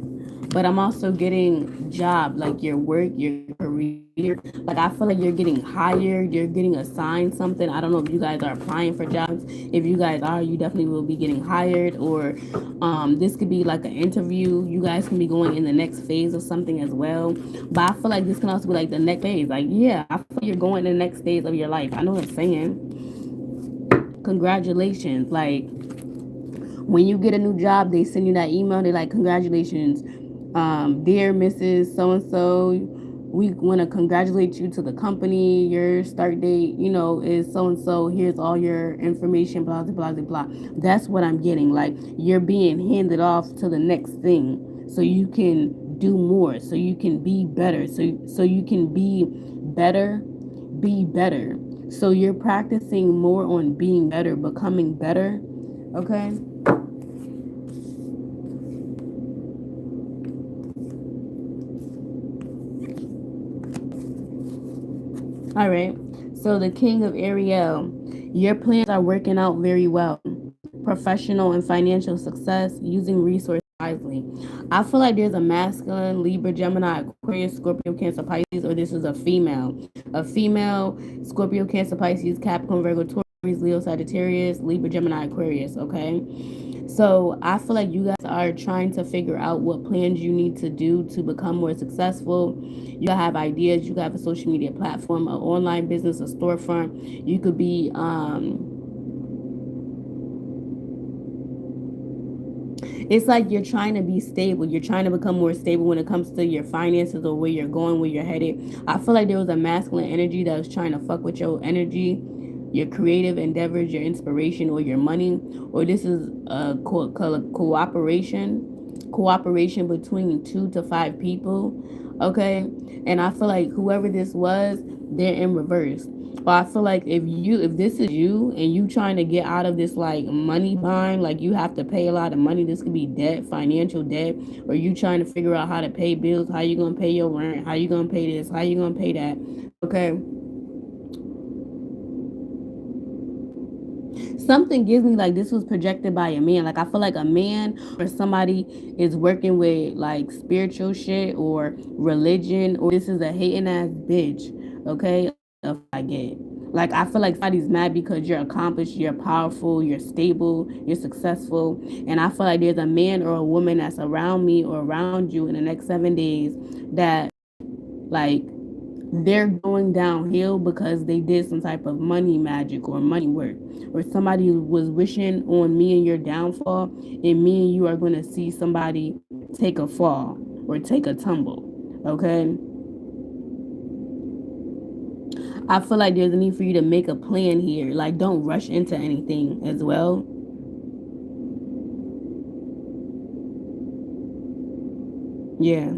But I'm also getting job, like your work, your career. Like I feel like you're getting hired, you're getting assigned something. I don't know if you guys are applying for jobs. If you guys are, you definitely will be getting hired. Or this could be like an interview. You guys can be going in the next phase of something as well. But I feel like this can also be like the next phase. Like, yeah, I feel like you're going in the next phase of your life. I know what I'm saying. Congratulations. Like when you get a new job, they send you that email. They're like, congratulations, dear Mrs. So and so. We want to congratulate you to the company. Your start date, is so and so. Here's all your information. Blah blah blah blah. That's what I'm getting. Like you're being handed off to the next thing, so you can do more. So you can be better. So you can be better. Be better. So you're practicing more on being better, becoming better. Okay. All right. So the King of Ariel, your plans are working out very well. Professional and financial success, using resources wisely. I feel like there's a masculine, Libra, Gemini, Aquarius, Scorpio, Cancer, Pisces, or this is a female. A female, Scorpio, Cancer, Pisces, Capricorn, Virgo, Taurus, Leo, Sagittarius, Libra, Gemini, Aquarius, okay? So I feel like you guys are trying to figure out what plans you need to do to become more successful. You have ideas. You have a social media platform, an online business, a storefront. You could be it's like you're trying to be stable. You're trying to become more stable when it comes to your finances or where you're going, where you're headed. I feel like there was a masculine energy that was trying to fuck with your energy, your creative endeavors, your inspiration, or your money. Or this is a cooperation between 2 to 5 people. Okay. And I feel like whoever this was, they're in reverse. But I feel like if this is you and you trying to get out of this like money bind, like you have to pay a lot of money. This could be debt, financial debt, or you trying to figure out how to pay bills, how you gonna pay your rent, how you gonna pay this, how you gonna pay that. Okay. Something gives me like this was projected by a man. Like I feel like a man or somebody is working with like spiritual shit or religion, or this is a hating ass bitch. Okay, if I get. Like, I feel like somebody's mad because you're accomplished, you're powerful, you're stable, you're successful. And I feel like there's a man or a woman that's around me or around you in the next 7 days that, like, they're going downhill because they did some type of money magic or money work. Or somebody was wishing on me and your downfall, and me and you are going to see somebody take a fall or take a tumble. Okay? I feel like there's a need for you to make a plan here. Like, don't rush into anything as well. Yeah.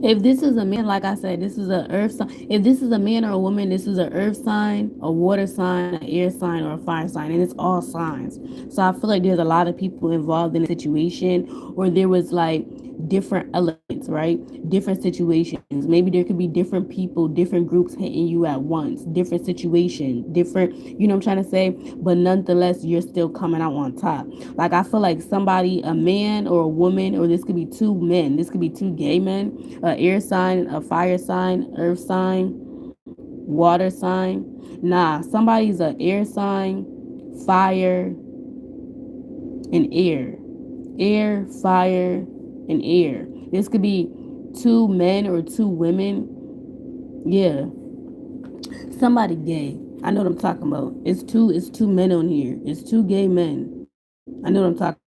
If this is a man, like I said, this is a earth sign. If this is a man or a woman, this is an earth sign, a water sign, an air sign, or a fire sign, and it's all signs. So I feel like there's a lot of people involved in a situation, or there was like different elements, right? Different situations. Maybe there could be different people, different groups hitting you at once, different situation, different, you know what I'm trying to say? But nonetheless, you're still coming out on top. Like, I feel like somebody, a man or a woman, or this could be two men, this could be two gay men, a air sign, a fire sign, earth sign, water sign. Nah, somebody's a air sign, fire, and air. Air, fire, and air. This could be two men or two women. Yeah. Somebody gay. I know what I'm talking about. It's two men on here. It's two gay men. I know what I'm talking.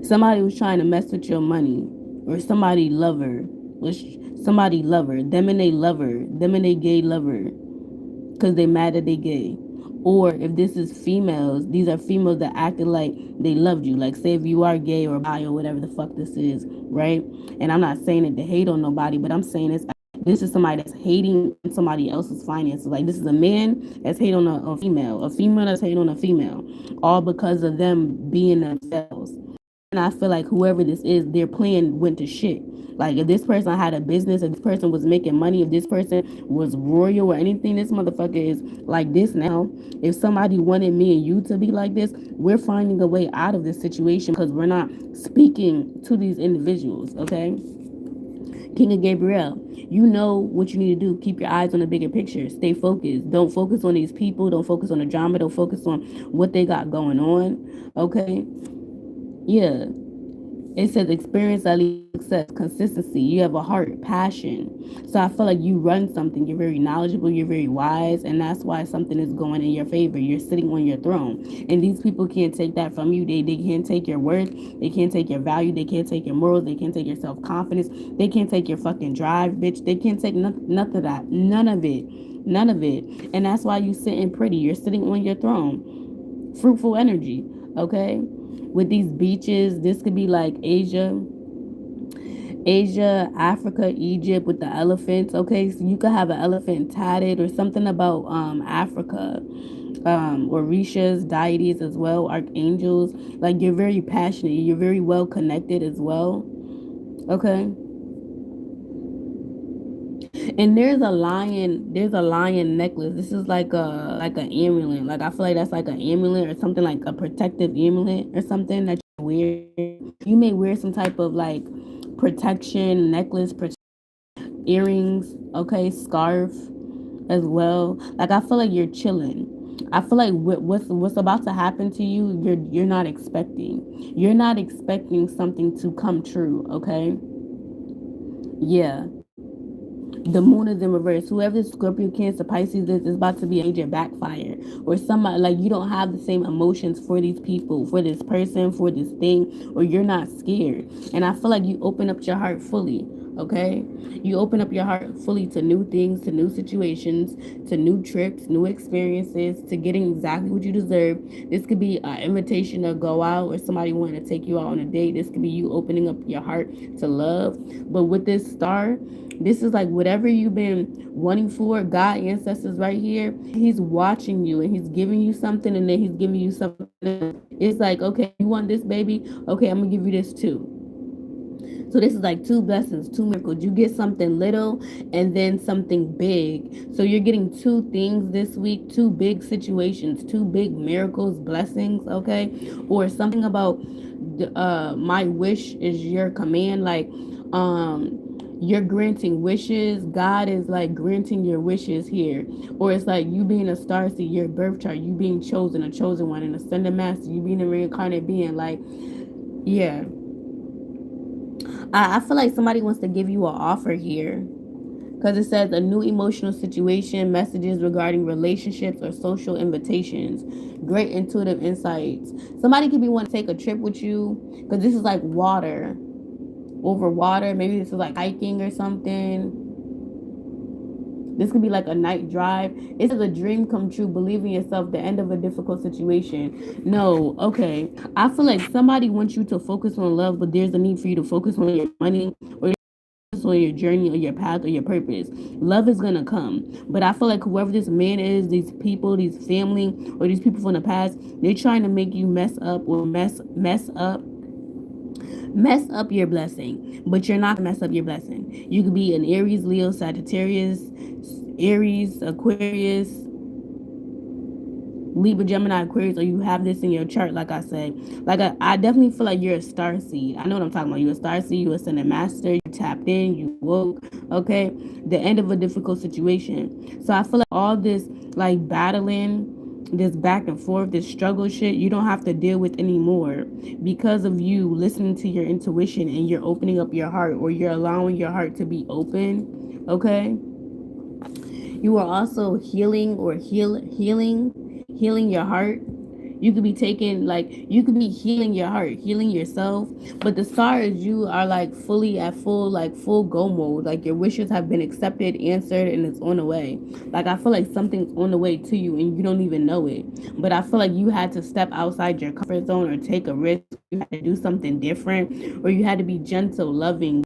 Somebody was trying to mess with your money, or somebody lover, them and they lover, them and they gay lover, because they mad that they gay. Or if this is females, these are females that acted like they loved you. Like, say if you are gay or bi or whatever the fuck this is, right? And I'm not saying it to hate on nobody, but I'm saying this is somebody that's hating somebody else's finances. Like, this is a man that's hating on a female that's hating on a female, all because of them being themselves. And I feel like whoever this is, their plan went to shit. Like, if this person had a business, if this person was making money, if this person was royal or anything, this motherfucker is like this now. If somebody wanted me and you to be like this, we're finding a way out of this situation because we're not speaking to these individuals, okay? King of Gabriel, you know what you need to do. Keep your eyes on the bigger picture. Stay focused. Don't focus on these people. Don't focus on the drama. Don't focus on what they got going on, okay? Yeah. It says experience that leads to success, consistency. You have a heart, passion. So I feel like you run something. You're very knowledgeable. You're very wise, and that's why something is going in your favor. You're sitting on your throne, and these people can't take that from you. They can't take your worth. They can't take your value. They can't take your morals. They can't take your self confidence. They can't take your fucking drive, bitch. They can't take none of that. None of it. None of it. And that's why you sitting pretty. You're sitting on your throne. Fruitful energy. Okay. With these beaches, this could be like Asia, Africa, Egypt with the elephants. Okay, so you could have an elephant tatted or something about Africa. Orishas, deities as well, archangels. Like, you're very passionate, you're very well connected as well. Okay. And there's a lion necklace. This is like an amulet. Like, I feel like that's like an amulet or something, like a protective amulet or something that you wear. You may wear some type of like protection necklace, earrings, okay, scarf as well. Like, I feel like you're chilling. I feel like what's about to happen to you, you're not expecting. You're not expecting something to come true, okay? Yeah. The moon is in reverse. Whoever Scorpio, Cancer, Pisces is about to be a major backfire. Or somebody, like, you don't have the same emotions for these people, for this person, for this thing, or you're not scared. And I feel like you open up your heart fully. Okay, you open up your heart fully to new things, to new situations, to new trips, new experiences, to getting exactly what you deserve. This could be an invitation to go out, or somebody wanting to take you out on a date. This could be you opening up your heart to love. But with this star, this is like whatever you've been wanting for. God, ancestors, right here, He's watching you and He's giving you something, and then He's giving you something. It's like, okay, you want this, baby? Okay, I'm gonna give you this too. So this is like two blessings, two miracles. You get something little and then something big. So you're getting two things this week, two big situations, two big miracles, blessings, okay? Or something about my wish is your command, like you're granting wishes. God is like granting your wishes here. Or it's like you being a star seed, your birth chart, you being chosen, a chosen one, and ascended master, you being a reincarnated being. Like, yeah, I feel like somebody wants to give you an offer here because it says a new emotional situation, messages regarding relationships or social invitations, great intuitive insights. Somebody could be wanting to take a trip with you because this is like water over water. Maybe this is like hiking or something. This could be like a night drive. It's a dream come true, believe in yourself, the end of a difficult situation. No, okay. I feel like somebody wants you to focus on love, but there's a need for you to focus on your money or on your journey or your path or your purpose. Love is gonna come. But I feel like whoever this man is, these people, these family, or these people from the past, they're trying to make you mess up or mess up your blessing. But you're not gonna mess up your blessing. You could be an Aries, Leo, Sagittarius, Aries, Aquarius, Libra, Gemini, Aquarius, or you have this in your chart, like I said. Like I definitely feel like you're a star seed. I know what I'm talking about. You're a star seed, you ascended master, you tapped in, you woke, okay? The end of a difficult situation. So I feel like all this like battling, this back and forth, this struggle shit, you don't have to deal with anymore because of you listening to your intuition and you're opening up your heart, or you're allowing your heart to be open, okay? You are also healing or healing your heart. You could be taking like you could be healing your heart, healing yourself. But the stars, you are like fully at full go mode. Like your wishes have been accepted, answered, and it's on the way. Like I feel like something's on the way to you and you don't even know it. But I feel like you had to step outside your comfort zone or take a risk. You had to do something different, or you had to be gentle, loving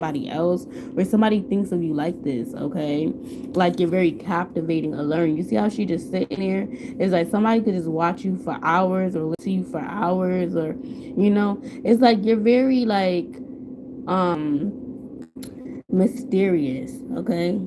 somebody else, where somebody thinks of you like this, okay? Like you're very captivating, alluring. You see how she just sitting there? It's like somebody could just watch you for hours or listen to you for hours, or it's like you're very like mysterious, okay?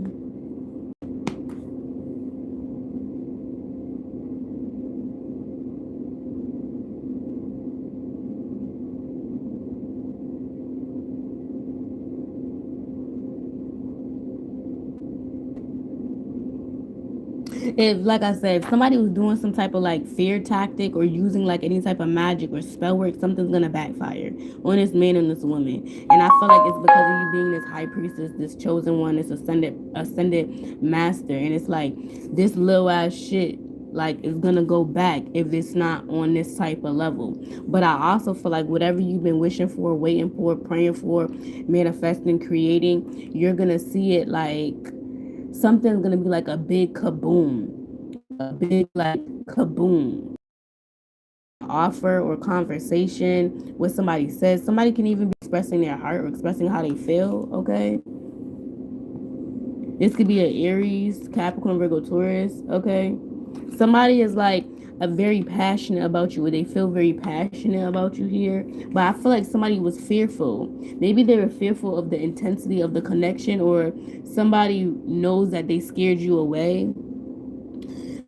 If, like I said, if somebody was doing some type of like fear tactic or using like any type of magic or spell work, something's gonna backfire on this man and this woman. And I feel like it's because of you being this high priestess, this chosen one, this ascended master. And it's like this little ass shit like is gonna go back if it's not on this type of level. But I also feel like whatever you've been wishing for, waiting for, praying for, manifesting, creating, you're gonna see it like something's gonna be like a big kaboom, a big like kaboom. Offer or conversation, what somebody says. Somebody can even be expressing their heart or expressing how they feel, okay? This could be an Aries, Capricorn, Virgo, Taurus, okay? Somebody is like a very passionate about you, or they feel very passionate about you here. But I feel like somebody was fearful. Maybe they were fearful of the intensity of the connection, or somebody knows that they scared you away.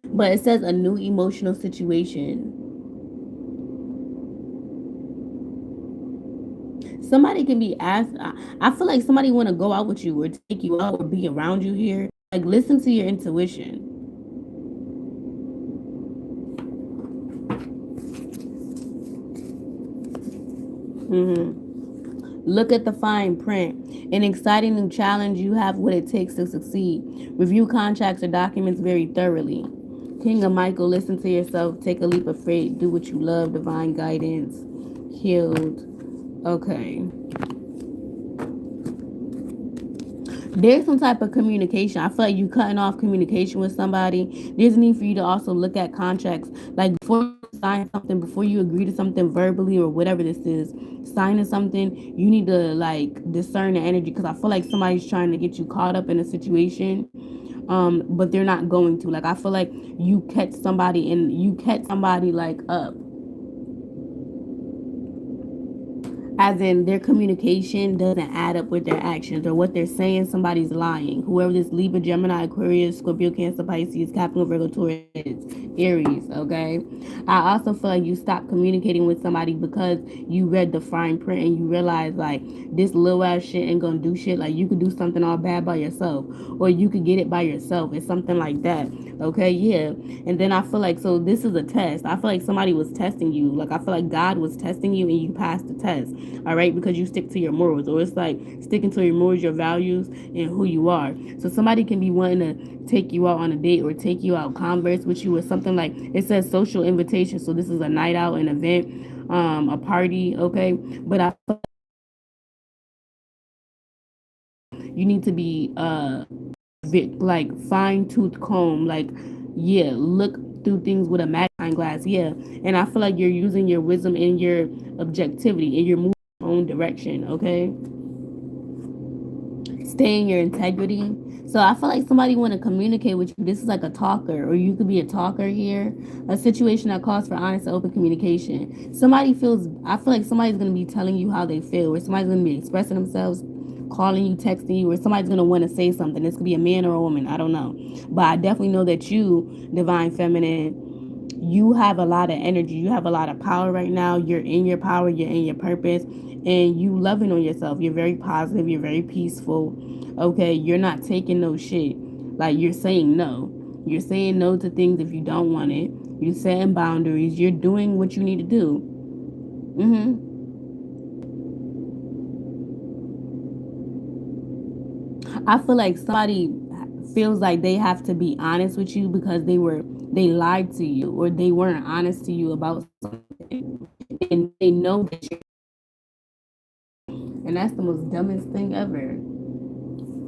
But it says a new emotional situation. Somebody can be asked. I feel like somebody want to go out with you or take you out or be around you here. Like listen to your intuition. Look at the fine print. An exciting new challenge. You have what it takes to succeed. Review contracts or documents very thoroughly. King of Michael, listen to yourself. Take a leap of faith. Do what you love. Divine guidance. Healed. Okay. there's some type of communication. I feel like you cutting off communication with somebody. There's a need for you to also look at contracts. Like before you sign something, before you agree to something verbally or whatever this is, signing something, you need to like discern the energy, because I feel like somebody's trying to get you caught up in a situation, but they're not going to. Like I feel like you catch somebody like up, as in their communication doesn't add up with their actions, or what they're saying somebody's lying. Whoever this Libra, Gemini, Aquarius, Scorpio, Cancer, Pisces, Capricorn, Virgo, Taurus, Aries, okay? I also feel like you stop communicating with somebody because you read the fine print and you realize like this little ass shit ain't gonna do shit. Like you could do something all bad by yourself, or you could get it by yourself. It's something like that, okay? Yeah. And then I feel like, so this is a test. I feel like somebody was testing you. Like I feel like God was testing you and you passed the test, all right? Because you stick to your morals, or it's like sticking to your morals, your values, and who you are. So somebody can be wanting to take you out on a date or take you out, converse with you, or something. Like it says social invitation, so this is a night out, an event, a party, okay? But I feel you need to be like fine tooth comb, like yeah, look through things with a magnifying glass, yeah. And I feel like you're using your wisdom and your objectivity, and you're moving in your own direction, okay? Stay in your integrity. So I feel like somebody want to communicate with you. This is like a talker, or you could be a talker here. A situation that calls for honest and open communication. Somebody feels. I feel like somebody's gonna be telling you how they feel, or somebody's gonna be expressing themselves, calling you, texting you, or somebody's gonna want to say something. This could be a man or a woman. I don't know, but I definitely know that you, divine feminine, you have a lot of energy, you have a lot of power right now. You're in your power, you're in your purpose, and you loving on yourself. You're very positive, you're very peaceful, okay? You're not taking no shit. Like you're saying no, you're saying no to things if you don't want it. You're setting boundaries, you're doing what you need to do. I feel like somebody feels like they have to be honest with you because they lied to you, or they weren't honest to you about something, and they know that you're, and that's the most dumbest thing ever.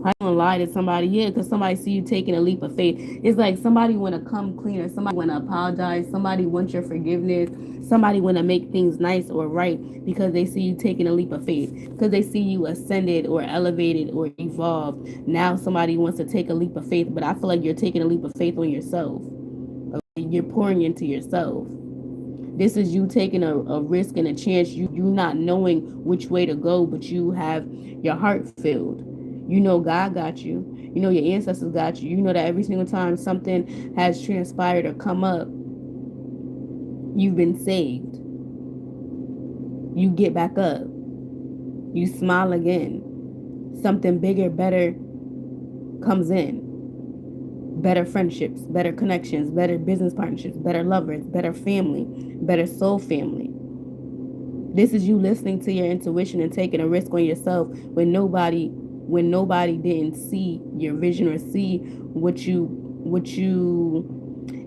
I don't lie to somebody, yeah, because somebody see you taking a leap of faith. It's like somebody want to come clean, or somebody want to apologize, somebody wants your forgiveness, somebody want to make things nice or right because they see you taking a leap of faith, because they see you ascended or elevated or evolved. Now somebody wants to take a leap of faith, but I feel like you're taking a leap of faith on yourself. Okay? You're pouring into yourself. This is you taking a risk and a chance. You not knowing which way to go, but you have your heart filled. You know God got you. You know your ancestors got you. You know that every single time something has transpired or come up, you've been saved. You get back up. You smile again. Something bigger, better comes in. Better friendships, better connections, better business partnerships, better lovers, better family, better soul family. This is you listening to your intuition and taking a risk on yourself when nobody didn't see your vision or see what you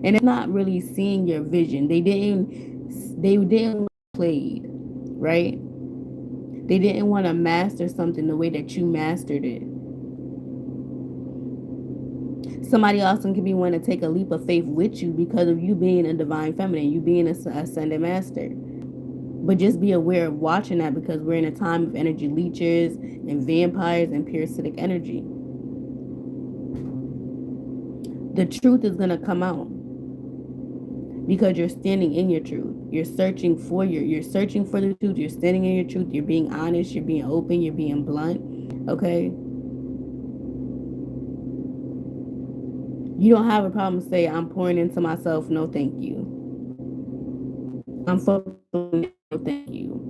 and it's not really seeing your vision. They didn't played, right? They didn't want to master something the way that you mastered it. Somebody else can be wanting to take a leap of faith with you because of you being a divine feminine, you being a ascended master. But just be aware of watching that, because we're in a time of energy leeches and vampires and parasitic energy. The truth is going to come out because you're standing in your truth. You're searching for the truth. You're standing in your truth. You're being honest. You're being open. You're being blunt. Okay. You don't have a problem to say, I'm pouring into myself. No, thank you. I'm focused on no, thank you.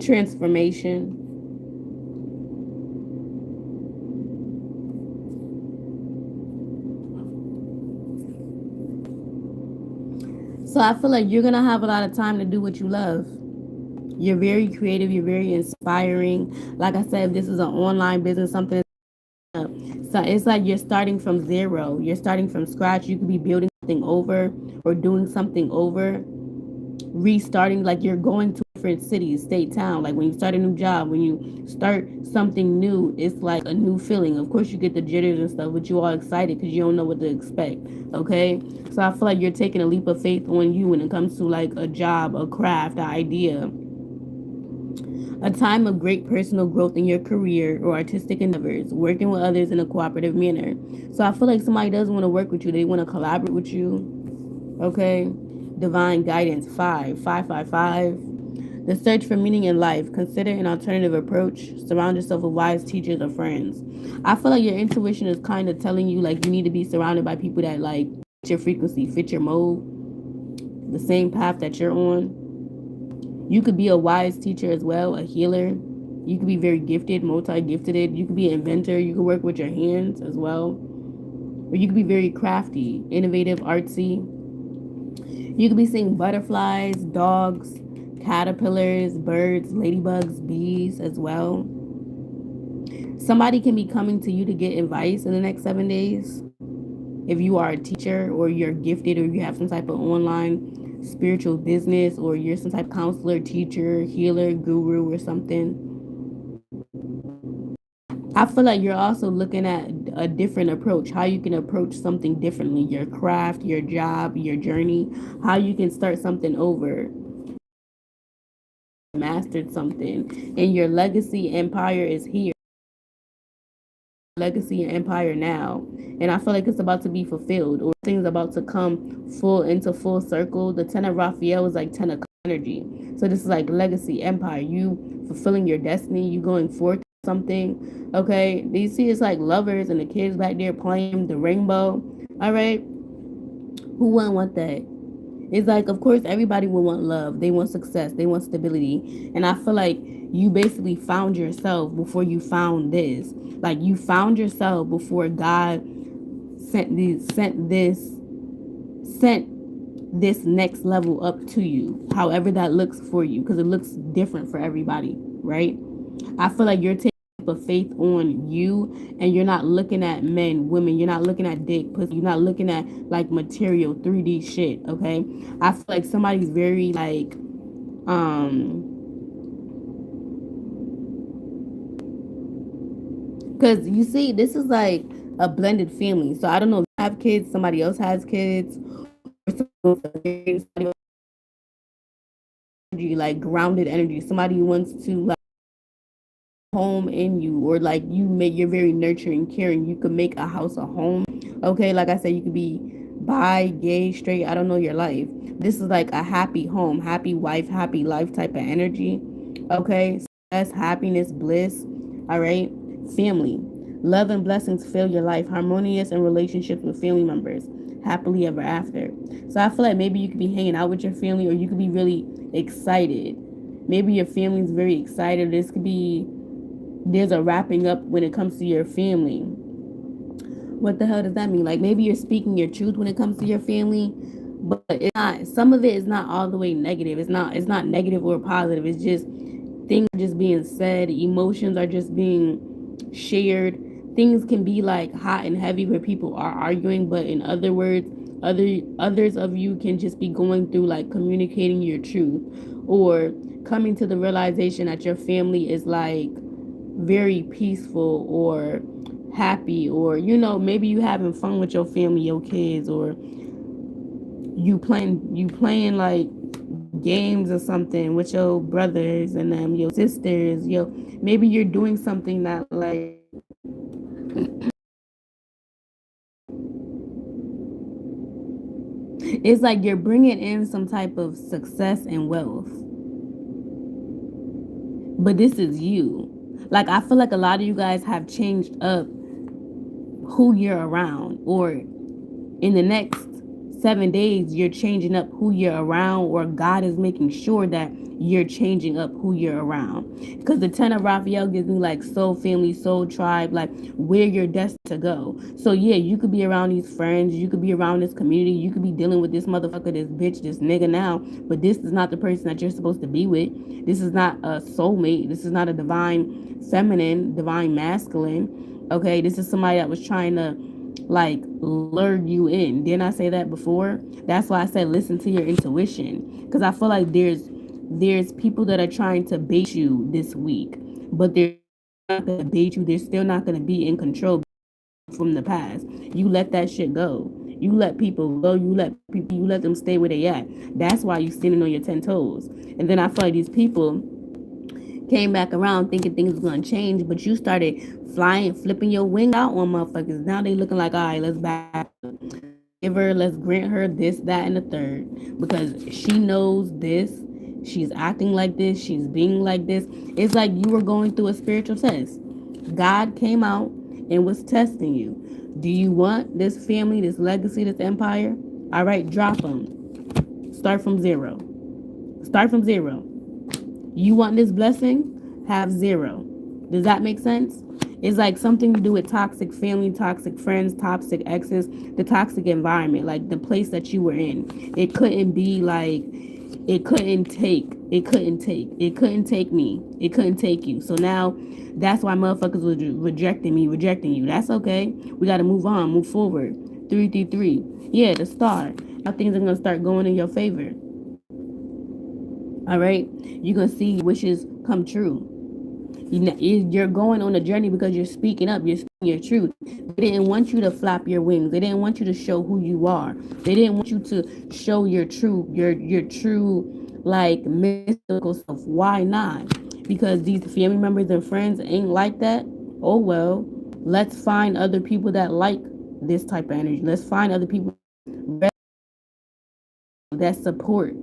Transformation. So I feel like you're going to have a lot of time to do what you love. You're very creative. You're very inspiring. Like I said, if this is an online business, something So it's like you're starting from zero. You're starting from scratch. You could be building something over or doing something over, restarting, like you're going to different cities, state, town. Like when you start a new job, when you start something new, it's like a new feeling. Of course you get the jitters and stuff, but you're all excited because you don't know what to expect. Okay, so I feel like you're taking a leap of faith on you when it comes to like a job, a craft, an idea, a time of great personal growth in your career or artistic endeavors, working with others in a cooperative manner. So I feel like somebody does want to work with you, they want to collaborate with you. Okay, divine guidance, 5 5 5 5. The search for meaning in life. Consider an alternative approach. Surround yourself with wise teachers or friends. I feel like your intuition is kind of telling you like you need to be surrounded by people that like fit your frequency, fit your mode, the same path that you're on. You could be a wise teacher as well, a healer. You could be very gifted, multi-gifted. You could be an inventor. You could work with your hands as well. Or you could be very crafty, innovative, artsy. You could be seeing butterflies, dogs, caterpillars, birds, ladybugs, bees as well. Somebody can be coming to you to get advice in the next 7 days. If you are a teacher or you're gifted or you have some type of online spiritual business or you're some type of counselor, teacher, healer, guru or something. I feel like you're also looking at a different approach, how you can approach something differently, your craft, your job, your journey, how you can start something over, mastered something, and your legacy empire is here. Legacy and empire now, and I feel like it's about to be fulfilled or things about to come full circle. The 10 of Raphael is like 10 of energy, so this is like legacy, empire, you fulfilling your destiny, you going forth something. Okay, do you see it's like lovers and the kids back there playing the rainbow? All right, who wouldn't want that? It's like, of course, everybody will want love. They want success. They want stability. And I feel like you basically found yourself before you found this. Like you found yourself before God sent this next level up to you. However that looks for you, because it looks different for everybody, right? I feel like you're taking a faith on you and you're not looking at men, women, you're not looking at dick, pussy, you're not looking at like material 3D shit, okay? I feel like somebody's very like because you see this is like a blended family. So I don't know if you have kids, somebody else has kids, or somebody like grounded energy, somebody who wants to like home in you, or like you're very nurturing, caring, you could make a house a home. Okay, like I said, you could be bi, gay, straight, I don't know your life. This is like a happy home, happy wife, happy life type of energy. Okay, success, happiness, bliss. All right, family, love and blessings fill your life, harmonious in relationships with family members, happily ever after. So I feel like maybe you could be hanging out with your family, or you could be really excited. Maybe your family's very excited. This could be there's a wrapping up when it comes to your family. What the hell does that mean? Like maybe you're speaking your truth when it comes to your family, but it's not, some of it is not all the way negative. It's not negative or positive. It's just things are just being said, emotions are just being shared. Things can be like hot and heavy where people are arguing, but in other words, others of you can just be going through like communicating your truth or coming to the realization that your family is like very peaceful or happy, or maybe you having fun with your family, your kids, or you playing like games or something with your brothers and your sisters, maybe you're doing something that like it's like you're bringing in some type of success and wealth, but this is you. Like I feel like a lot of you guys have changed up who you're around, or in the next 7 days you're changing up who you're around, or God is making sure that you're changing up who you're around, because the 10 of Raphael gives me like soul family, soul tribe, like where you're destined to go. So yeah, you could be around these friends, you could be around this community, you could be dealing with this motherfucker, this bitch, this nigga now, but this is not the person that you're supposed to be with. This is not a soulmate. This is not a divine feminine, divine masculine. Okay, this is somebody that was trying to like lure you in. Didn't I say that before? That's why I said listen to your intuition, because I feel like there's people that are trying to bait you this week, but they're not gonna bait you. They're still not gonna be in control from the past. You let that shit go. You let people go. You let them stay where they at. That's why you standing on your 10 toes. And then I feel like these people came back around thinking things was gonna change, but you started flying, flipping your wing out on motherfuckers. Now they looking like, all right, let's back. Give her, let's grant her this, that, and the third, because she knows this. She's acting like this. She's being like this. It's like you were going through a spiritual test. God came out and was testing you. Do you want this family, this legacy, this empire? All right, drop them. Start from zero. Start from zero. You want this blessing? Have zero. Does that make sense? It's like something to do with toxic family, toxic friends, toxic exes, the toxic environment, like the place that you were in. It couldn't be like, it couldn't take me. It couldn't take you. So now that's why motherfuckers was rejecting me, rejecting you. That's okay. We got to move on, move forward. 333. Yeah, the star. Now things are going to start going in your favor. All right, you're gonna see wishes come true. You're going on a journey because you're speaking up. You're speaking your truth. They didn't want you to flap your wings. They didn't want you to show who you are. They didn't want you to show your true, your true, like mystical self. Why not? Because these family members and friends ain't like that. Oh well, let's find other people that like this type of energy. Let's find other people that support,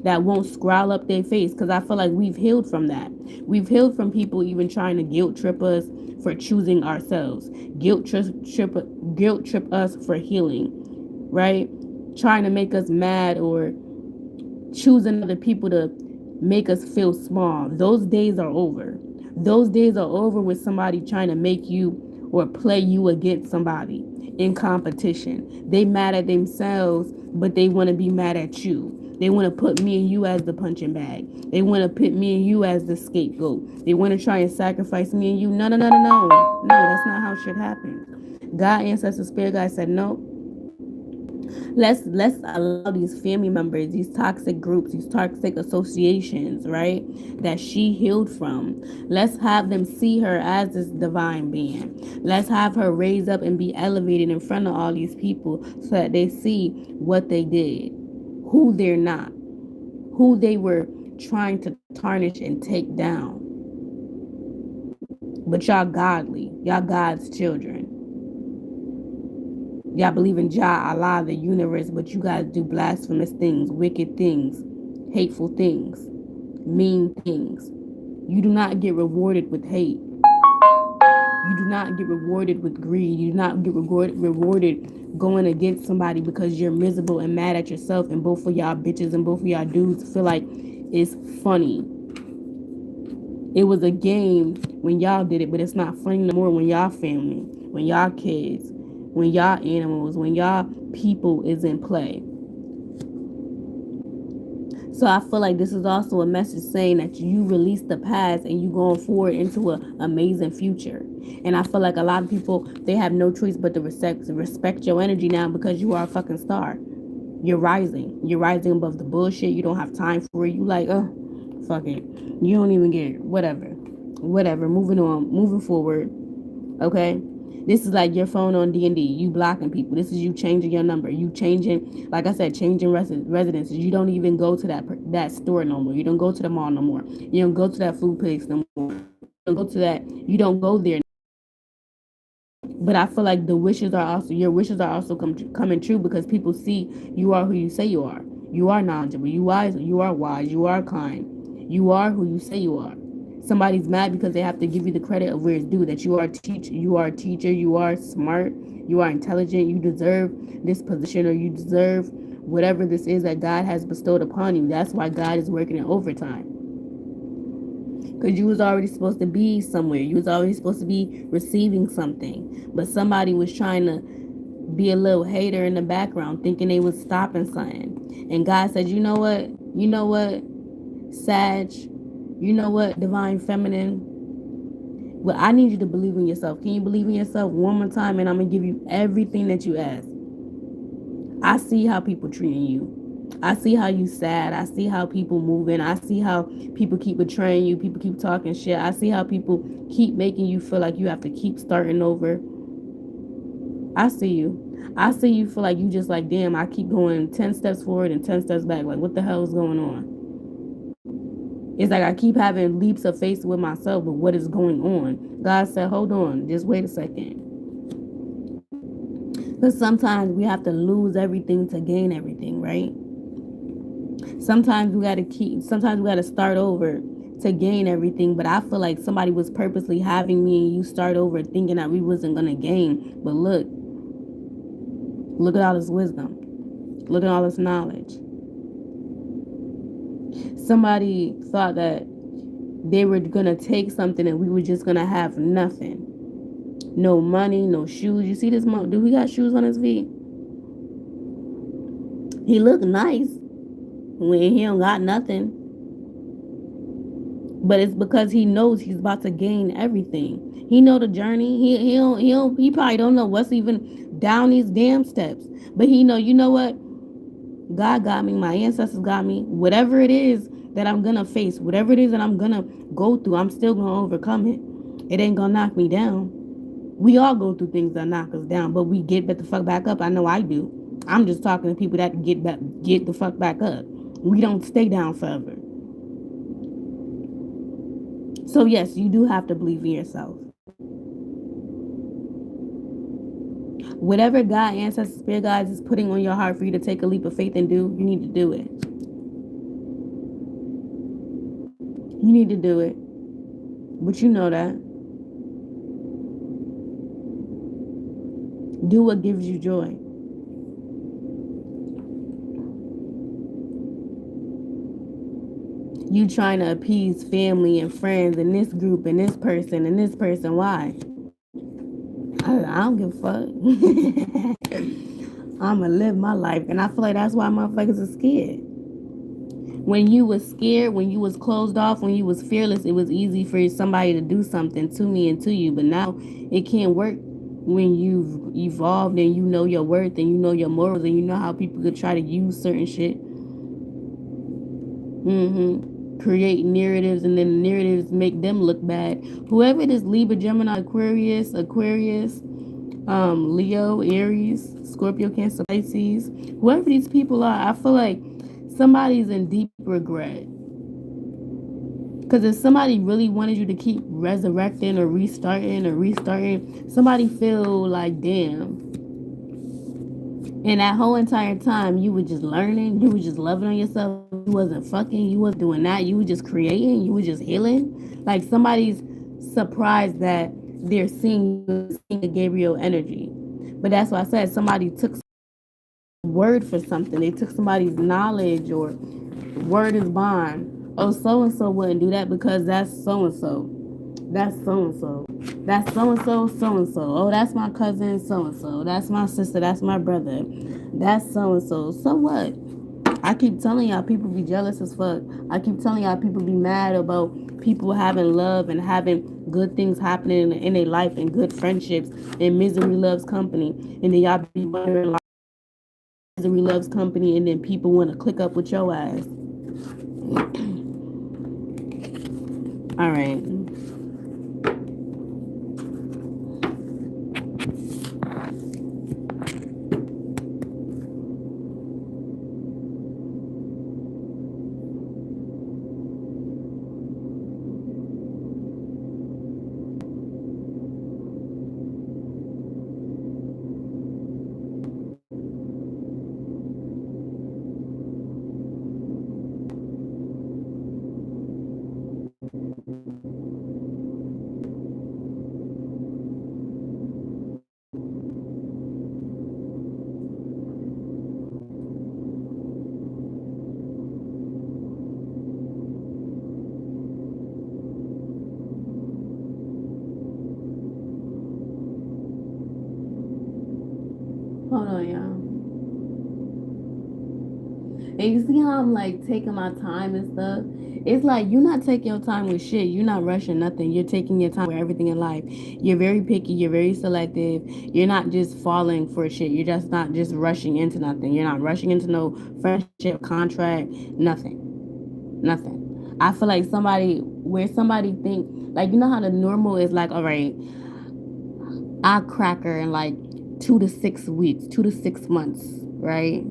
that won't scroll up their face, because I feel like we've healed from that. We've healed from people even trying to guilt trip us for choosing ourselves, guilt trip us for healing, right? Trying to make us mad or choosing other people to make us feel small. Those days are over. Those days are over with somebody trying to make you or play you against somebody in competition. They mad at themselves, but they want to be mad at you. They want to put me and you as the punching bag. They want to put me and you as the scapegoat. They want to try and sacrifice me and you. No, no, no, no, no. No, that's not how shit happens. God, ancestor, spirit guide said no. Let's allow these family members, these toxic groups, these toxic associations, right, that she healed from. Let's have them see her as this divine being. Let's have her raise up and be elevated in front of all these people so that they see what they did, who they're not, who they were trying to tarnish and take down. But y'all godly, y'all God's children. Y'all believe in Jah, Allah, the universe, but you guys do blasphemous things, wicked things, hateful things, mean things. You do not get rewarded with hate. You do not get rewarded with greed. You do not get rewarded going against somebody because you're miserable and mad at yourself, and both of y'all bitches and both of y'all dudes feel like it's funny. It was a game when y'all did it, but it's not funny no more when y'all family, when y'all kids, when y'all animals, when y'all people is in play. So I feel like this is also a message saying that you release the past and you going forward into an amazing future. And I feel like a lot of people, they have no choice but to respect your energy now, because you are a fucking star. You're rising. You're rising above the bullshit. You don't have time for it. You like, fuck it. You don't even get it. Whatever. Moving on. Moving forward. Okay? This is like your phone on D&D. You blocking people. This is you changing your number. You changing, like I said, changing residences. You don't even go to that store no more. You don't go to the mall no more. You don't go to that food place no more. You don't go to that. You don't go there. But I feel like your wishes are also coming true, because people see you are who you say you are. You are knowledgeable. You are wise. You are kind. You are who you say you are. Somebody's mad because they have to give you the credit of where it's due. That you are a teacher. You are smart. You are intelligent. You deserve this position, or you deserve whatever this is that God has bestowed upon you. That's why God is working in overtime. Because you was already supposed to be somewhere. You was already supposed to be receiving something. But somebody was trying to be a little hater in the background, thinking they was stopping something. And God said, you know what? You know what, Sag? You know what, Divine Feminine? Well, I need you to believe in yourself. Can you believe in yourself one more time? And I'm going to give you everything that you ask. I see how people treating you. I see how you sad. I see how people moving. I see how people keep betraying you. People keep talking shit. I see how people keep making you feel like you have to keep starting over. I see you. I see you feel like you just like, damn, I keep going 10 steps forward and 10 steps back. Like, what the hell is going on? It's like I keep having leaps of faith with myself, but what is going on? God said, hold on, just wait a second. Because sometimes we have to lose everything to gain everything, right? Sometimes we gotta start over to gain everything. But I feel like somebody was purposely having me and you start over thinking that we wasn't gonna gain. But look at all this wisdom. Look at all this knowledge. Somebody thought that they were gonna take something and we were just gonna have nothing. No money, no shoes. You see this monk? Do he got shoes on his feet? He look nice when he don't got nothing. But it's because he knows he's about to gain everything. He know the journey. He probably don't know what's even down these damn steps. But he know, you know what? God got me. My ancestors got me. Whatever it is that I'm gonna face, whatever it is that I'm gonna go through, I'm still gonna overcome it. It ain't gonna knock me down. We all go through things that knock us down, but we get the fuck back up. I know I do. I'm just talking to people that get the fuck back up. We don't stay down forever. So yes, you do have to believe in yourself. Whatever God, ancestors, spirit guides is putting on your heart for you to take a leap of faith and do, you need to do it. You need to do it. But you know that. Do what gives you joy. You trying to appease family and friends and this group and this person and this person. Why? I don't give a fuck. I'ma live my life. And I feel like that's why motherfuckers are scared. When you was scared, when you was closed off, when you was fearless, it was easy for somebody to do something to me and to you. But now it can't work when you've evolved and you know your worth and you know your morals and you know how people could try to use certain shit. Create narratives and then the narratives make them look bad. Whoever it is, Libra, Gemini, Aquarius, Leo, Aries, Scorpio, Cancer, Pisces, whoever these people are, I feel like somebody's in deep regret. Because if somebody really wanted you to keep resurrecting or restarting, somebody feel like, damn. And that whole entire time, you were just learning, you were just loving on yourself. You wasn't fucking, you wasn't doing that. You were just creating, you were just healing. Like somebody's surprised that they're seeing a Gabriel energy. But that's why I said somebody took word for something. They took somebody's knowledge or word is bond. Oh, so and so wouldn't do that because that's so and so. That's so and so. That's so and so, so and so. Oh, that's my cousin, so and so. That's my sister, that's my brother. That's so and so. So what? I keep telling y'all people be jealous as fuck. I keep telling y'all people be mad about people having love and having good things happening in their life and good friendships and misery loves company. And then y'all be wondering like misery loves company and then people want to click up with your ass. All right. Hold on, y'all. And you see how I'm like taking my time and stuff? It's like you're not taking your time with shit. You're not rushing nothing. You're taking your time with everything in life. You're very picky. You're very selective. You're not just falling for shit. You're just not just rushing into nothing. You're not rushing into no friendship, contract, nothing. I feel like somebody think, like, you know how the normal is like, all right, I'll crack her in like 2 to 6 weeks, 2 to 6 months, right?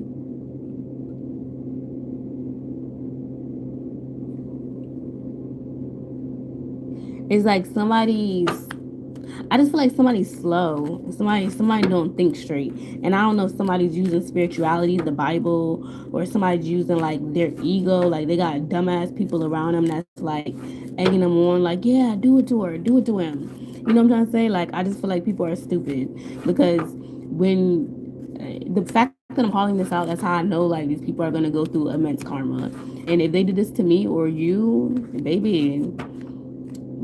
It's like I just feel like somebody's slow. Somebody don't think straight. And I don't know if somebody's using spirituality, the Bible, or somebody's using like their ego. Like they got dumbass people around them that's like egging them on, like, yeah, do it to her, do it to him. You know what I'm trying to say? Like I just feel like people are stupid because when the fact that I'm calling this out, that's how I know like these people are gonna go through immense karma. And if they did this to me or you, baby,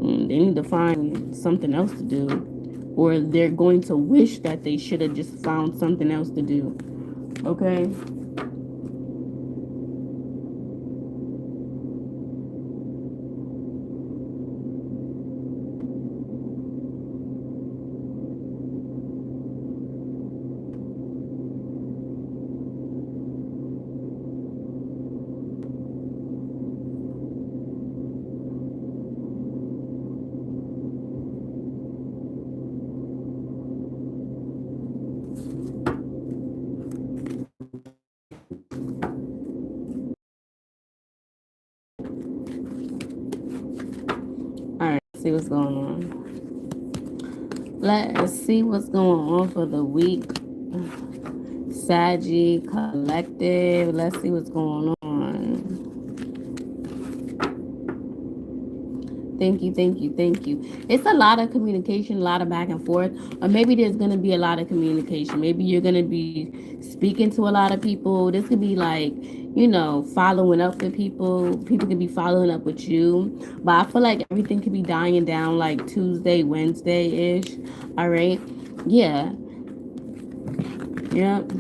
they need to find something else to do. Or they're going to wish that they should have just found something else to do. Okay? Alright, let's see what's going on. Let's see what's going on for the week. Saggy Collective. Let's see what's going on. Thank you. It's a lot of communication, a lot of back and forth. Or maybe there's going to be a lot of communication. Maybe you're going to be speaking to a lot of people. This could be like, following up with people. People can be following up with you. But I feel like everything could be dying down like Tuesday, Wednesday ish. All right. Yeah. Yep.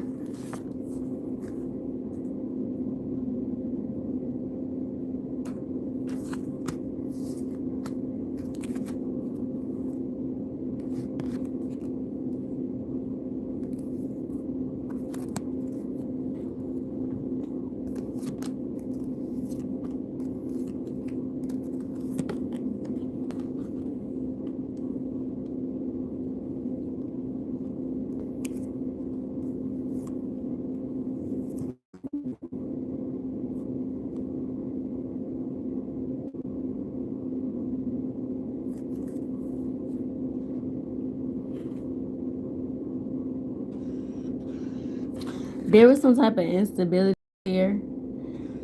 There was some type of instability here.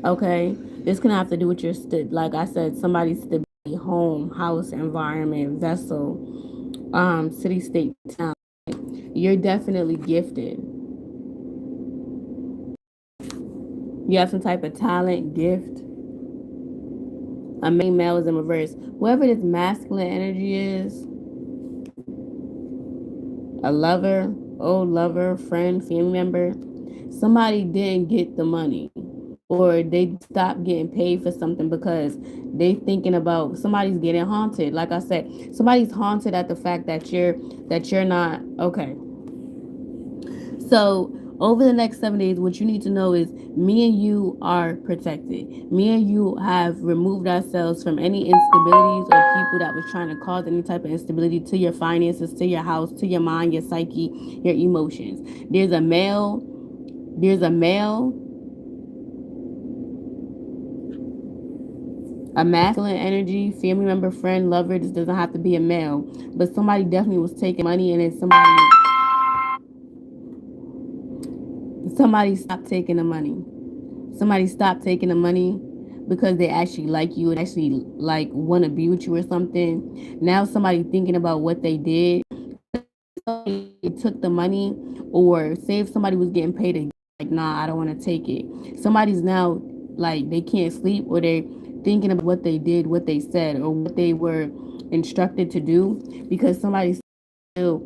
Okay, this can have to do with your like I said, somebody's stability, home, house, environment, vessel, city, state, town. You're definitely gifted. You have some type of talent, gift. A main male is in reverse. Whoever this masculine energy is, a lover, old lover, friend, family member, somebody didn't get the money or they stopped getting paid for something because they thinking about somebody's getting haunted. Like I said, somebody's haunted at the fact that you're not okay. So over the next 7 days, what you need to know is me and you are protected. Me and you have removed ourselves from any instabilities or people that was trying to cause any type of instability to your finances, to your house, to your mind, your psyche, your emotions. There's a male, a masculine energy, family member, friend, lover. This doesn't have to be a male, but somebody definitely was taking money and then somebody stopped taking the money. Somebody stopped taking the money because they actually like you and actually like want to be with you or something. Now somebody thinking about what they did. Somebody took the money, or say if somebody was getting paid, like, nah, I don't want to take it. Somebody's now like they can't sleep, or they're thinking about what they did, what they said, or what they were instructed to do because somebody's still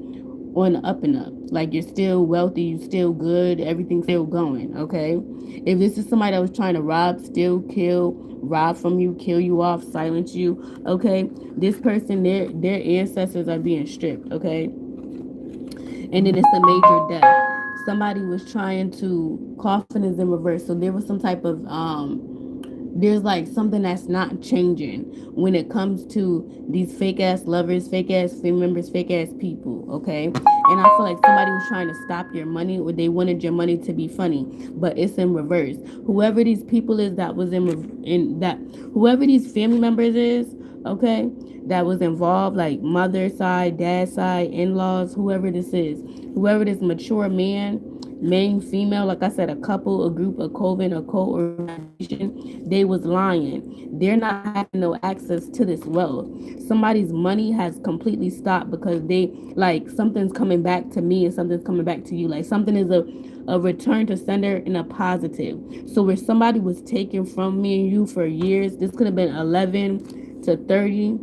on the up and up. Like you're still wealthy, you're still good, everything's still going, okay? If this is somebody that was trying to rob, steal, kill, rob from you, kill you off, silence you, okay? This person, their ancestors are being stripped, okay? And then it's a major death. Somebody was trying to coffin is in reverse, so there was some type of there's like something that's not changing when it comes to these fake ass lovers, fake ass family members, fake ass people, okay? And I feel like somebody was trying to stop your money or they wanted your money to be funny, but it's in reverse. Whoever these people is that was in that whoever these family members is, okay, that was involved, like mother side, dad side, in-laws, whoever this is, whoever this mature man, main, female, like I said, a couple, a group, a coven, a co-organization, they was lying. They're not having no access to this wealth. Somebody's money has completely stopped because they like something's coming back to me and something's coming back to you. Like something is a return to sender in a positive. So where somebody was taken from me and you for years, this could have been 11 to 30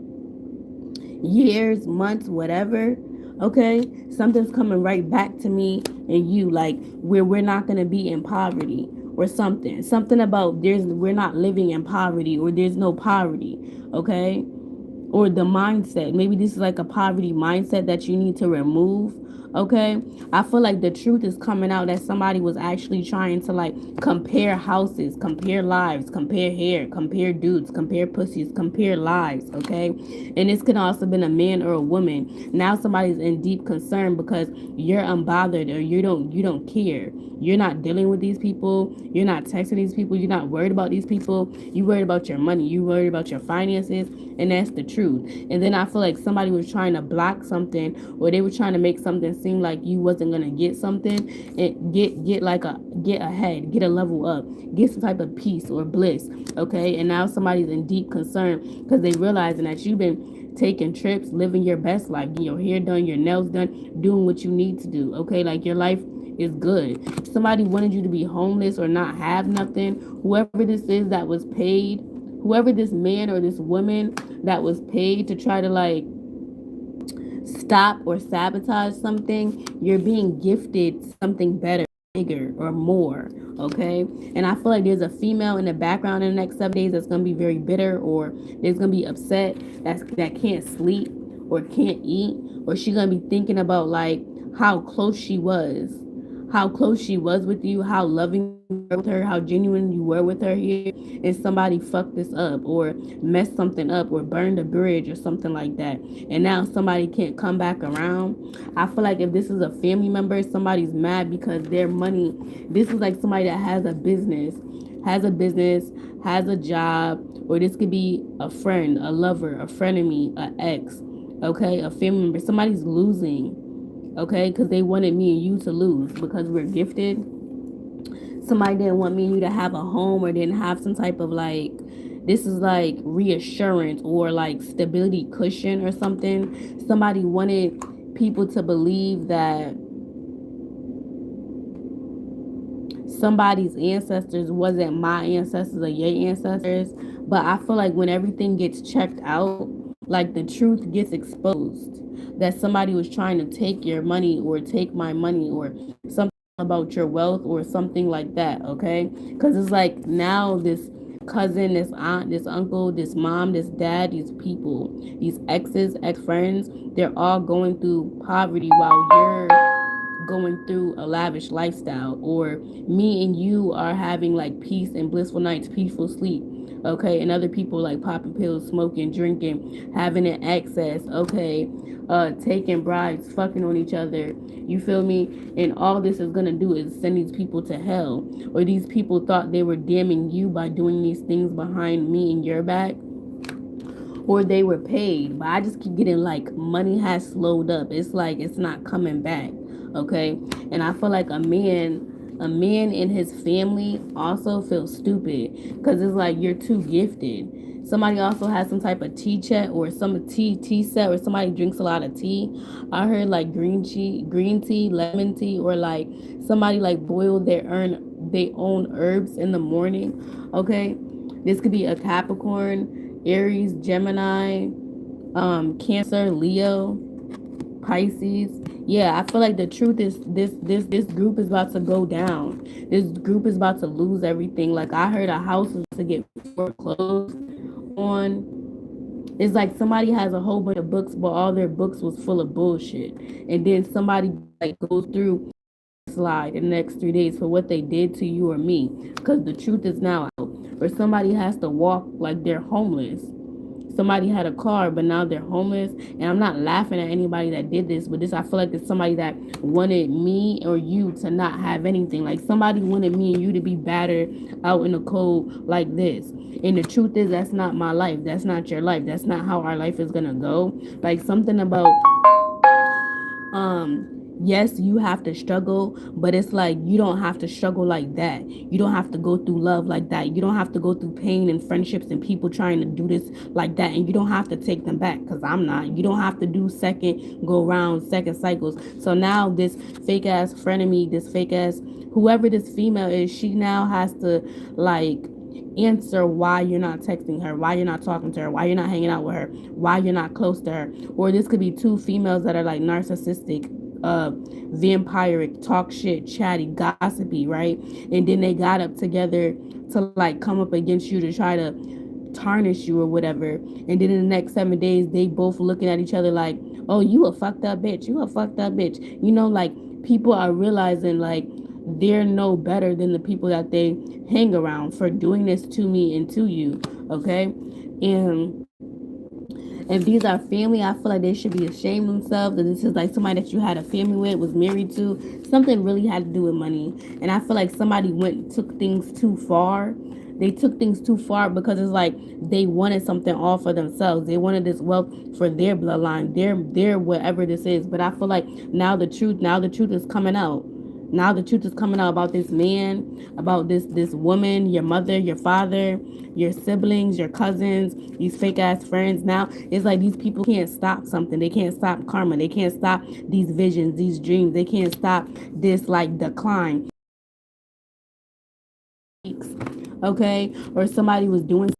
years, months, whatever. Okay, something's coming right back to me and you, like where we're not gonna be in poverty or something about we're not living in poverty or there's no poverty. Okay, or the mindset. Maybe this is like a poverty mindset that you need to remove. Okay, I feel like the truth is coming out that somebody was actually trying to like compare houses, compare lives, compare hair, compare dudes, compare pussies, compare lives. Okay, and this could also been a man or a woman. Now somebody's in deep concern because you're unbothered or you don't care. You're not dealing with these people. You're not texting these people. You're not worried about these people. You worried about your money. You worried about your finances, and that's the truth. And then I feel like somebody was trying to block something, or they were trying to make something seem like you wasn't gonna get something and get ahead, get a level up, get some type of peace or bliss. Okay, and now somebody's in deep concern because they realizing that you've been taking trips, living your best life, getting your hair done, your nails done, doing what you need to do. Okay, like your life is good. If somebody wanted you to be homeless or not have nothing, whoever this is that was paid, whoever this man or this woman that was paid to try to like stop or sabotage something, you're being gifted something better, bigger, or more. Okay, and I feel like there's a female in the background in the next 7 days that's gonna be very bitter, or there's gonna be upset, that can't sleep or can't eat, or she's gonna be thinking about like how close she was with you, how loving you were with her, how genuine you were with her here, and somebody fucked this up or messed something up or burned a bridge or something like that. And now somebody can't come back around. I feel like if this is a family member, somebody's mad because their money, this is like somebody that has a business, has a job, or this could be a friend, a lover, a frenemy, an ex, okay, a family member. Somebody's losing, okay, because they wanted me and you to lose because we're gifted. Somebody didn't want me and you to have a home or didn't have some type of like, this is like reassurance or like stability cushion or something. Somebody wanted people to believe that somebody's ancestors wasn't my ancestors or your ancestors. But I feel like when everything gets checked out, like the truth gets exposed, that somebody was trying to take your money or take my money or something about your wealth or something like that, okay? Because it's like now this cousin, this aunt, this uncle, this mom, this dad, these people, these exes, ex friends, they're all going through poverty while you're going through a lavish lifestyle, or me and you are having like peace and blissful nights, peaceful sleep, okay, and other people like popping pills, smoking, drinking, having an excess, okay, taking bribes, fucking on each other, you feel me? And all this is gonna do is send these people to hell, or these people thought they were damning you by doing these things behind me and your back, or they were paid. But I just keep getting like money has slowed up. It's like it's not coming back. Okay. And I feel like a man in his family also feels stupid because it's like you're too gifted. Somebody also has some type of tea chat or some tea set, or somebody drinks a lot of tea. I heard like green tea, lemon tea, or like somebody like boil their own herbs in the morning. Okay, this could be a Capricorn, Aries, Gemini, Cancer, Leo, Pisces. Yeah, I feel like the truth is this group is about to go down. This group is about to lose everything. Like I heard a house is to get foreclosed on. It's like somebody has a whole bunch of books, but all their books was full of bullshit. And then somebody like goes through slide in the next 3 days for what they did to you or me. Because the truth is now out. Or somebody has to walk like they're homeless. Somebody had a car, but now they're homeless. And I'm not laughing at anybody that did this, but this I feel like it's somebody that wanted me or you to not have anything. Like somebody wanted me and you to be battered out in the cold like this. And the truth is that's not my life. That's not your life. That's not how our life is gonna go. Like something about yes, you have to struggle, but it's like you don't have to struggle like that. You don't have to go through love like that. You don't have to go through pain and friendships and people trying to do this like that, and you don't have to take them back, because I'm not. You don't have to do second go round, second cycles. So now this fake ass frenemy, this fake ass whoever this female is, she now has to like answer why you're not texting her, why you're not talking to her, why you're not hanging out with her, why you're not close to her. Or this could be two females that are like narcissistic, vampiric, talk shit, chatty, gossipy, right? And then they got up together to like come up against you to try to tarnish you or whatever. And then in the next 7 days, they both looking at each other like, oh, you a fucked up bitch. You a fucked up bitch. You know, like people are realizing like they're no better than the people that they hang around for doing this to me and to you. Okay. And if these are family, I feel like they should be ashamed of themselves. And this is like somebody that you had a family with, was married to. Something really had to do with money. And I feel like somebody took things too far. They took things too far because it's like they wanted something all for themselves. They wanted this wealth for their bloodline, their whatever this is. But I feel like now the truth is coming out. Now the truth is coming out about this man, about this woman, your mother, your father, your siblings, your cousins, these fake ass friends. Now it's like these people can't stop something. They can't stop karma. They can't stop these visions, these dreams. They can't stop this like decline. Okay? Or somebody was doing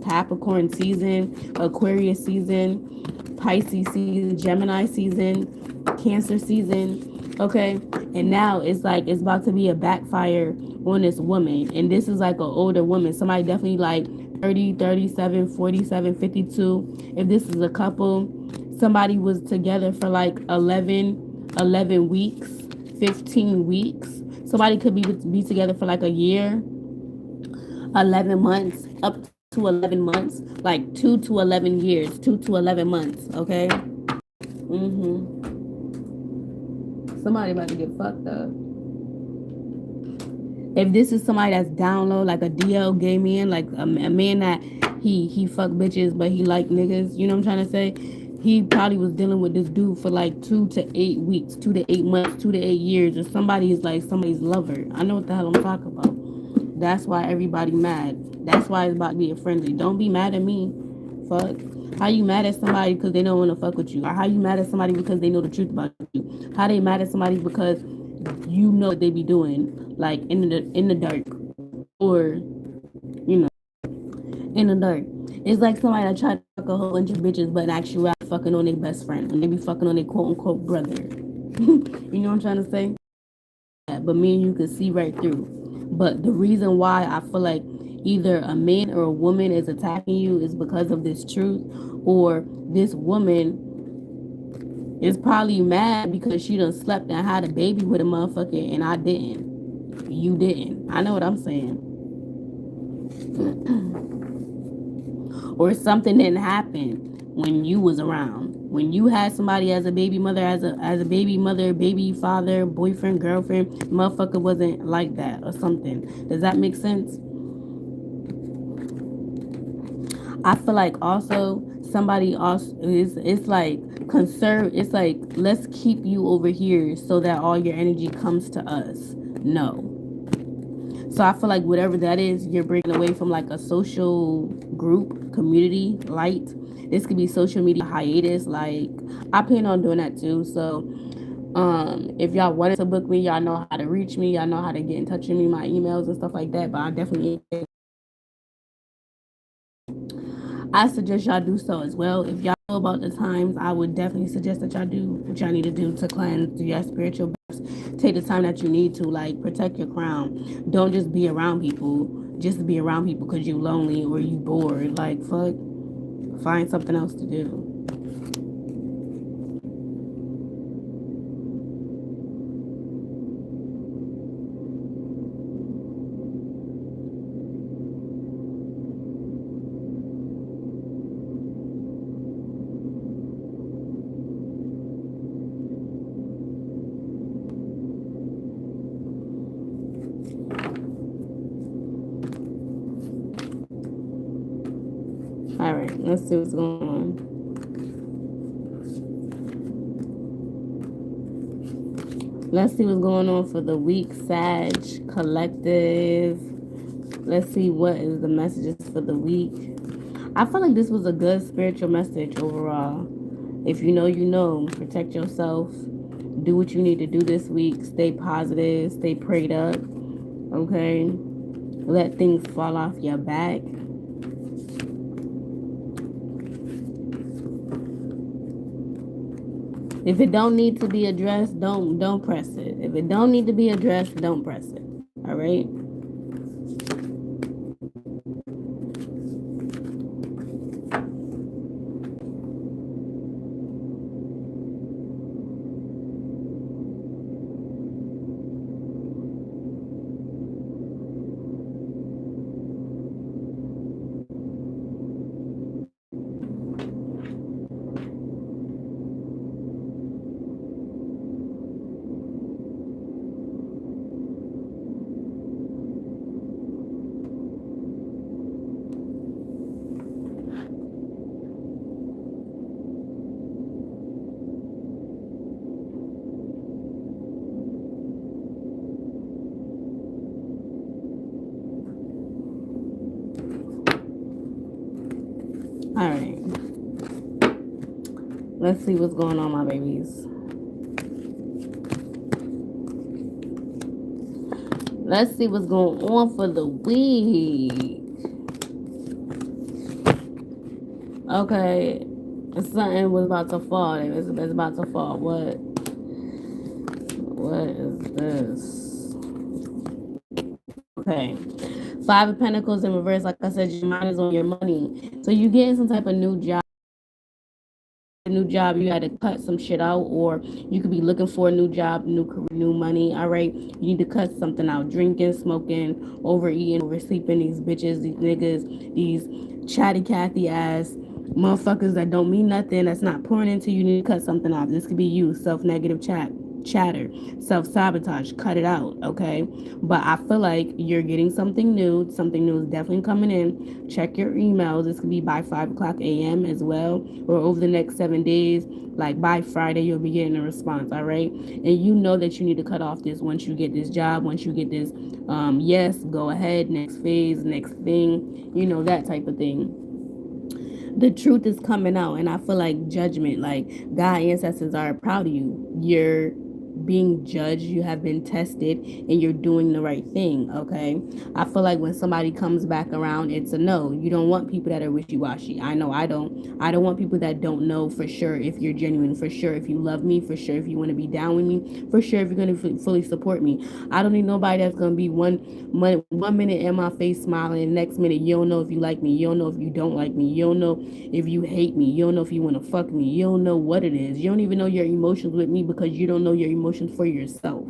Capricorn season, Aquarius season, Pisces season, Gemini season, Cancer season. Okay, and now it's like it's about to be a backfire on this woman, and this is like an older woman, somebody definitely like 30, 37, 47, 52. If this is a couple, somebody was together for like 11 weeks, 15 weeks. Somebody could be together for like a year, 11 months, up to 11 months, like 2 to 11 years, 2 to 11 months. Okay. Somebody about to get fucked up. If this is somebody that's down low, like a DL gay man, like a man that he fuck bitches but he like niggas, you know what I'm trying to say? He probably was dealing with this dude for like 2 to 8 weeks, 2 to 8 months, 2 to 8 years, or somebody is like somebody's lover. I know what the hell I'm talking about. That's why everybody mad. That's why it's about to be a frenzy. Don't be mad at me. Fuck. How you mad at somebody because they don't want to fuck with you? Or how you mad at somebody because they know the truth about you? How they mad at somebody because you know what they be doing, like in the dark, or you know, in the dark. It's like somebody that try to fuck a whole bunch of bitches, but actually fucking on their best friend, and they be fucking on their quote unquote brother. You know what I'm trying to say? Yeah, but me and you can see right through. But the reason why I feel like either a man or a woman is attacking you is because of this truth, or this woman is probably mad because she done slept and had a baby with a motherfucker and I didn't. You didn't. I know what I'm saying. Or something didn't happen when you was around. When you had somebody as a baby mother, as a baby mother, baby father, boyfriend, girlfriend, motherfucker wasn't like that or something. Does that make sense? I feel like also somebody also it's like conserve, it's like let's keep you over here so that all your energy comes to us. No. So I feel like whatever that is, you're breaking away from like a social group, community, light. This could be social media hiatus. Like I plan on doing that too. So if y'all wanted to book me, y'all know how to reach me, y'all know how to get in touch with me, my emails and stuff like that. But I suggest y'all do so as well. If y'all know about the times, I would definitely suggest that y'all do what y'all need to do to cleanse your spiritual baths. Take the time that you need to, like, protect your crown. Don't just be around people just to be around people because you lonely or you bored. Like, fuck, find something else to do. All right, let's see what's going on. Let's see what's going on for the week, Sag Collective. Let's see what is the messages for the week. I feel like this was a good spiritual message overall. If you know, you know. Protect yourself. Do what you need to do this week. Stay positive. Stay prayed up. Okay? Let things fall off your back. If it don't need to be addressed, don't press it. If it don't need to be addressed, don't press it. All right? All right. Let's see what's going on, my babies. Let's see what's going on for the week. Okay. Something was about to fall. It's about to fall. What is this? Okay. Five of Pentacles in reverse. Like I said, your mind is on your money. So you getting some type of new job. You had to cut some shit out, or you could be looking for a new job, new career, new money. All right, you need to cut something out. Drinking, smoking, overeating, oversleeping, these bitches, these niggas, these chatty Cathy ass motherfuckers that don't mean nothing, that's not pouring into you. You need to cut something out. This could be you, self-negative chatter, self-sabotage. Cut it out, okay? But I feel like you're getting something new. Something new is definitely coming in. Check your emails. This could be by 5 o'clock a.m. as well, or over the next 7 days. Like by Friday, you'll be getting a response, all right? And you know that you need to cut off this once you get this job, once you get this, yes, go ahead, next phase, next thing, you know, that type of thing. The truth is coming out, and I feel like judgment, like God ancestors are proud of you. You're being judged, you have been tested, and you're doing the right thing. Okay, I feel like when somebody comes back around, it's a no. You don't want people that are wishy-washy. I know I don't want people that don't know for sure if you're genuine, for sure if you love me, for sure if you want to be down with me, for sure if you're going to fully support me. I don't need nobody that's going to be one minute in my face smiling, and the next minute you don't know if you like me, you don't know if you don't like me, you don't know if you hate me, you don't know if you want to fuck me, you don't know what it is, you don't even know your emotions with me because you don't know your emotions for yourself.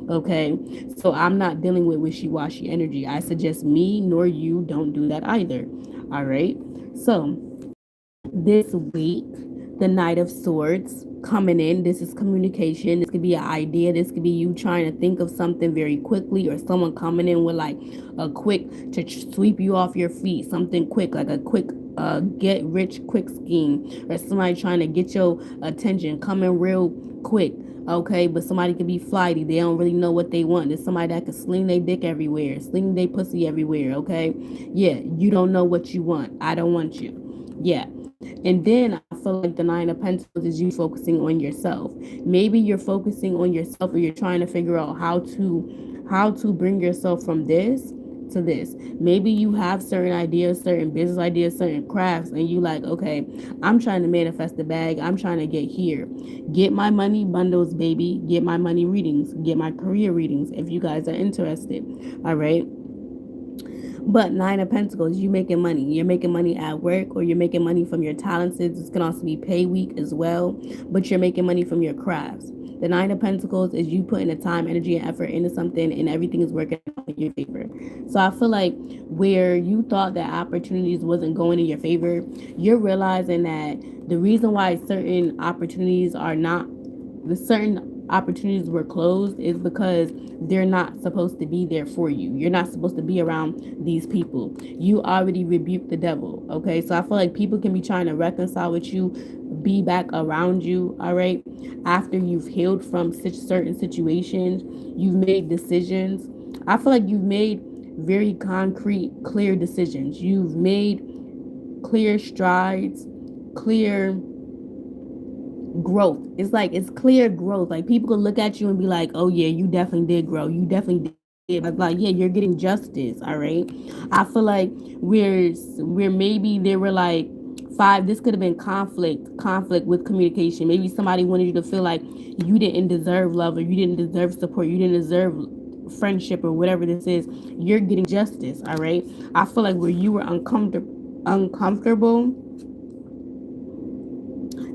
Okay, so I'm not dealing with wishy-washy energy. I suggest me nor you don't do that either. All right, so this week, the Knight of Swords coming in. This is communication. This could be an idea. This could be you trying to think of something very quickly, or someone coming in with like a quick to sweep you off your feet, something quick, like a quick get rich quick scheme, or somebody trying to get your attention, coming real quick. Okay, but somebody could be flighty. They don't really know what they want. There's somebody that could sling their dick everywhere, sling their pussy everywhere. Okay, yeah, you don't know what you want. I don't want you. Yeah. And then I feel like the Nine of Pentacles is you focusing on yourself. Maybe you're focusing on yourself, or you're trying to figure out how to bring yourself from this to this. Maybe you have certain ideas, certain business ideas, certain crafts, and you like, okay, I'm trying to manifest the bag. I'm trying to get here. Get my money bundles, baby. Get my money readings. Get my career readings if you guys are interested. All right. But Nine of Pentacles, you making money. You're making money at work, or you're making money from your talents. This can also be pay week as well, but you're making money from your crafts. The Nine of Pentacles is you putting the time, energy, and effort into something, and everything is working out in your favor. So I feel like where you thought that opportunities wasn't going in your favor, you're realizing that the reason why certain opportunities are not, the certain opportunities were closed, is because they're not supposed to be there for you. You're not supposed to be around these people. You already rebuked the devil. Okay. So I feel like people can be trying to reconcile with you, be back around you. All right. After you've healed from such certain situations, you've made decisions. I feel like you've made very concrete, clear decisions. You've made clear strides, clear growth. It's like it's clear growth. Like people could look at you and be like, "Oh yeah, you definitely did grow. You definitely did." Like yeah, you're getting justice. All right. I feel like we're maybe they were like five. This could have been conflict with communication. Maybe somebody wanted you to feel like you didn't deserve love, or you didn't deserve support, you didn't deserve friendship, or whatever this is. You're getting justice. All right. I feel like where you were uncomfortable,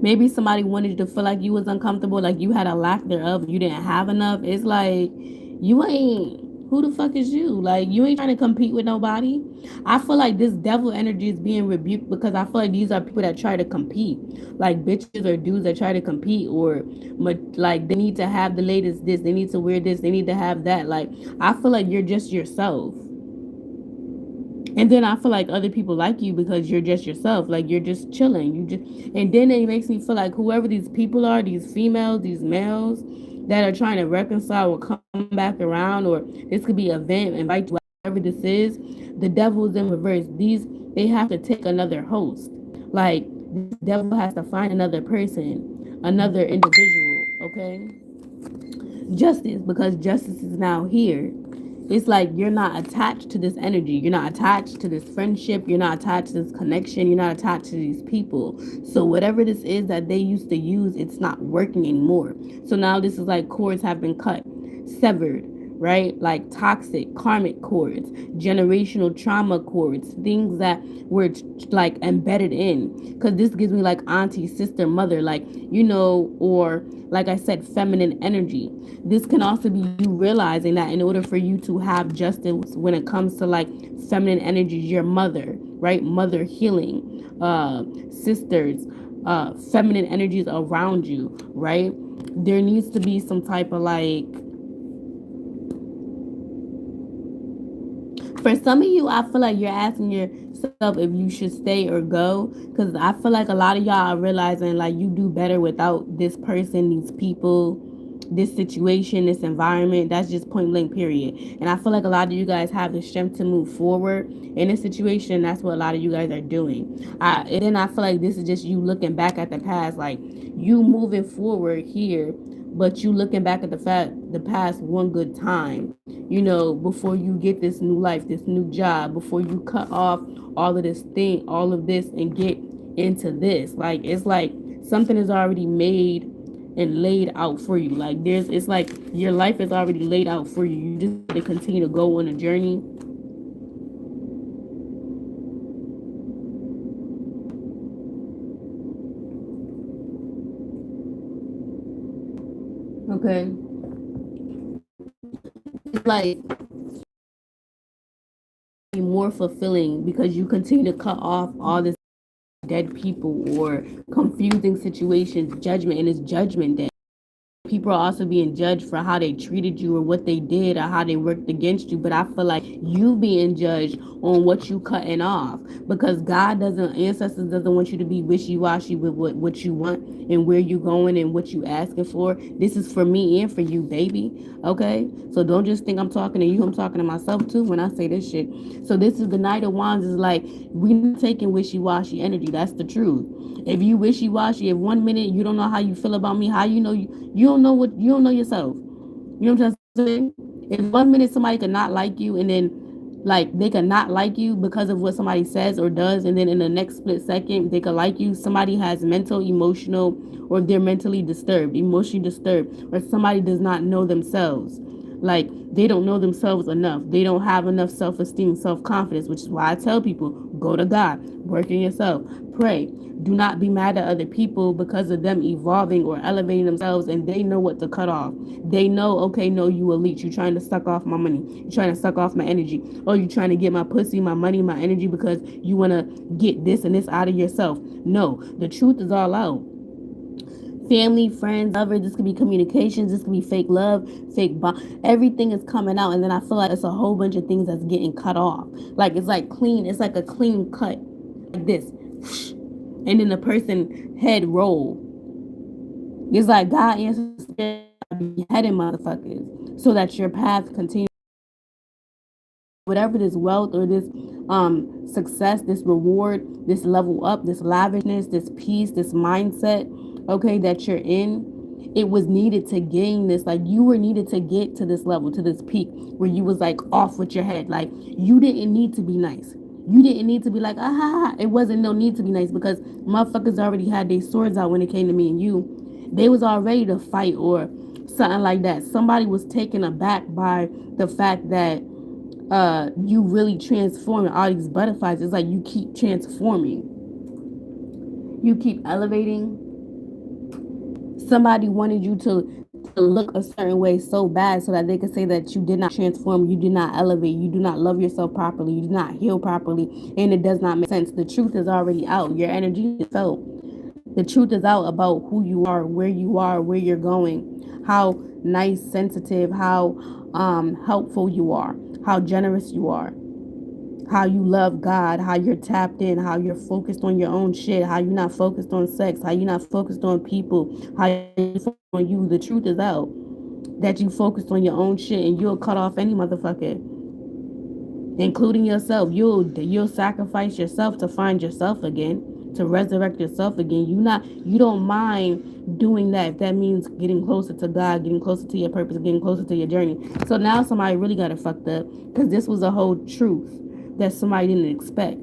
maybe somebody wanted you to feel like you was uncomfortable, like you had a lack thereof, you didn't have enough. It's like you ain't, who the fuck is you? Like you ain't trying to compete with nobody. I feel like this devil energy is being rebuked because I feel like these are people that try to compete, like bitches or dudes that try to compete, or like they need to have the latest this, they need to wear this, they need to have that. Like I feel like you're just yourself. And then I feel like other people like you because you're just yourself. Like you're just chilling. You just, and then it makes me feel like whoever these people are, these females, these males that are trying to reconcile or come back around, or this could be an event, invite you, whatever this is, the devil is in reverse. These, they have to take another host. Like the devil has to find another person, another individual, okay? Justice, because justice is now here. It's like you're not attached to this energy. You're not attached to this friendship. You're not attached to this connection. You're not attached to these people. So whatever this is that they used to use, it's not working anymore. So now this is like cords have been cut, severed, right? Like toxic, karmic cords, generational trauma cords, things that were like embedded in. Because this gives me like auntie, sister, mother, like, you know, or like I said, feminine energy. This can also be you realizing that in order for you to have justice when it comes to like feminine energies, your mother, right? Mother healing, sisters, feminine energies around you, right? There needs to be some type of like, for some of you, I feel like you're asking yourself if you should stay or go. Because I feel like a lot of y'all are realizing like you do better without this person, these people, this situation, this environment. That's just point blank, period. And I feel like a lot of you guys have the strength to move forward in this situation. That's what a lot of you guys are doing. And then I feel like this is just you looking back at the past, like you moving forward here, but you looking back at the past one good time, you know, before you get this new life, this new job, before you cut off all of this thing, all of this, and get into this. Like it's like something is already made and laid out for you. Like there's, it's like your life is already laid out for you. You just have to continue to go on a journey. Okay. It's like more fulfilling because you continue to cut off all this dead people or confusing situations, judgment, and it's judgment day. People are also being judged for how they treated you or what they did or how they worked against you. But I feel like you being judged on what you cutting off, because God doesn't, ancestors doesn't want you to be wishy-washy with what you want and where you going and what you asking for. This is for me and for you, baby. Okay? So don't just think I'm talking to you. I'm talking to myself too when I say this shit. So this is the Knight of Wands, is like we not taking wishy-washy energy. That's the truth. If you wishy-washy, if 1 minute you don't know how you feel about me, how you know you don't know what, you don't know yourself. You know what I'm saying? If 1 minute somebody could not like you, and then Like, they could not like you because of what somebody says or does, and then in the next split second they could like you. Somebody has mental, emotional, or they're mentally disturbed, emotionally disturbed, or somebody does not know themselves. Like, they don't know themselves enough. They don't have enough self-esteem, self-confidence, which is why I tell people, go to God, work in yourself, pray. Do not be mad at other people because of them evolving or elevating themselves, and they know what to cut off. They know, okay, no, you a leech. You're trying to suck off my money. You're trying to suck off my energy. Or you're trying to get my pussy, my money, my energy because you want to get this and this out of yourself. No, the truth is all out. Family, friends, lovers, this could be communications, this could be fake love, fake bond. Everything is coming out, and then I feel like it's a whole bunch of things that's getting cut off. Like, it's like clean, it's like a clean cut. Like this. And then the person head roll. It's like God answers beheading motherfuckers so that your path continues. Whatever this wealth or this success, this reward, this level up, this lavishness, this peace, this mindset, okay, that you're in, it was needed to gain this. Like, you were needed to get to this level, to this peak where you was like off with your head. Like, you didn't need to be nice. You didn't need to be like, ah. It wasn't no need to be nice because motherfuckers already had their swords out when it came to me and you. They was all ready to fight or something like that. Somebody was taken aback by the fact that you really transforming all these butterflies. It's like you keep transforming, you keep elevating. Somebody wanted you to look a certain way so bad so that they could say that you did not transform, you did not elevate, you do not love yourself properly, you do not heal properly, and it does not make sense. The truth is already out. Your energy is felt. The truth is out about who you are, where you're going, how nice, sensitive, how helpful you are, how generous you are, how you love God, how you're tapped in, how you're focused on your own shit, how you're not focused on sex, how you're not focused on people, how you're focused on you. The truth is out that you focused on your own shit and you'll cut off any motherfucker, including yourself. You'll sacrifice yourself to find yourself again, to resurrect yourself again. You don't mind doing that if that means getting closer to God, getting closer to your purpose, getting closer to your journey. So now somebody really got it fucked up because this was a whole truth that somebody didn't expect.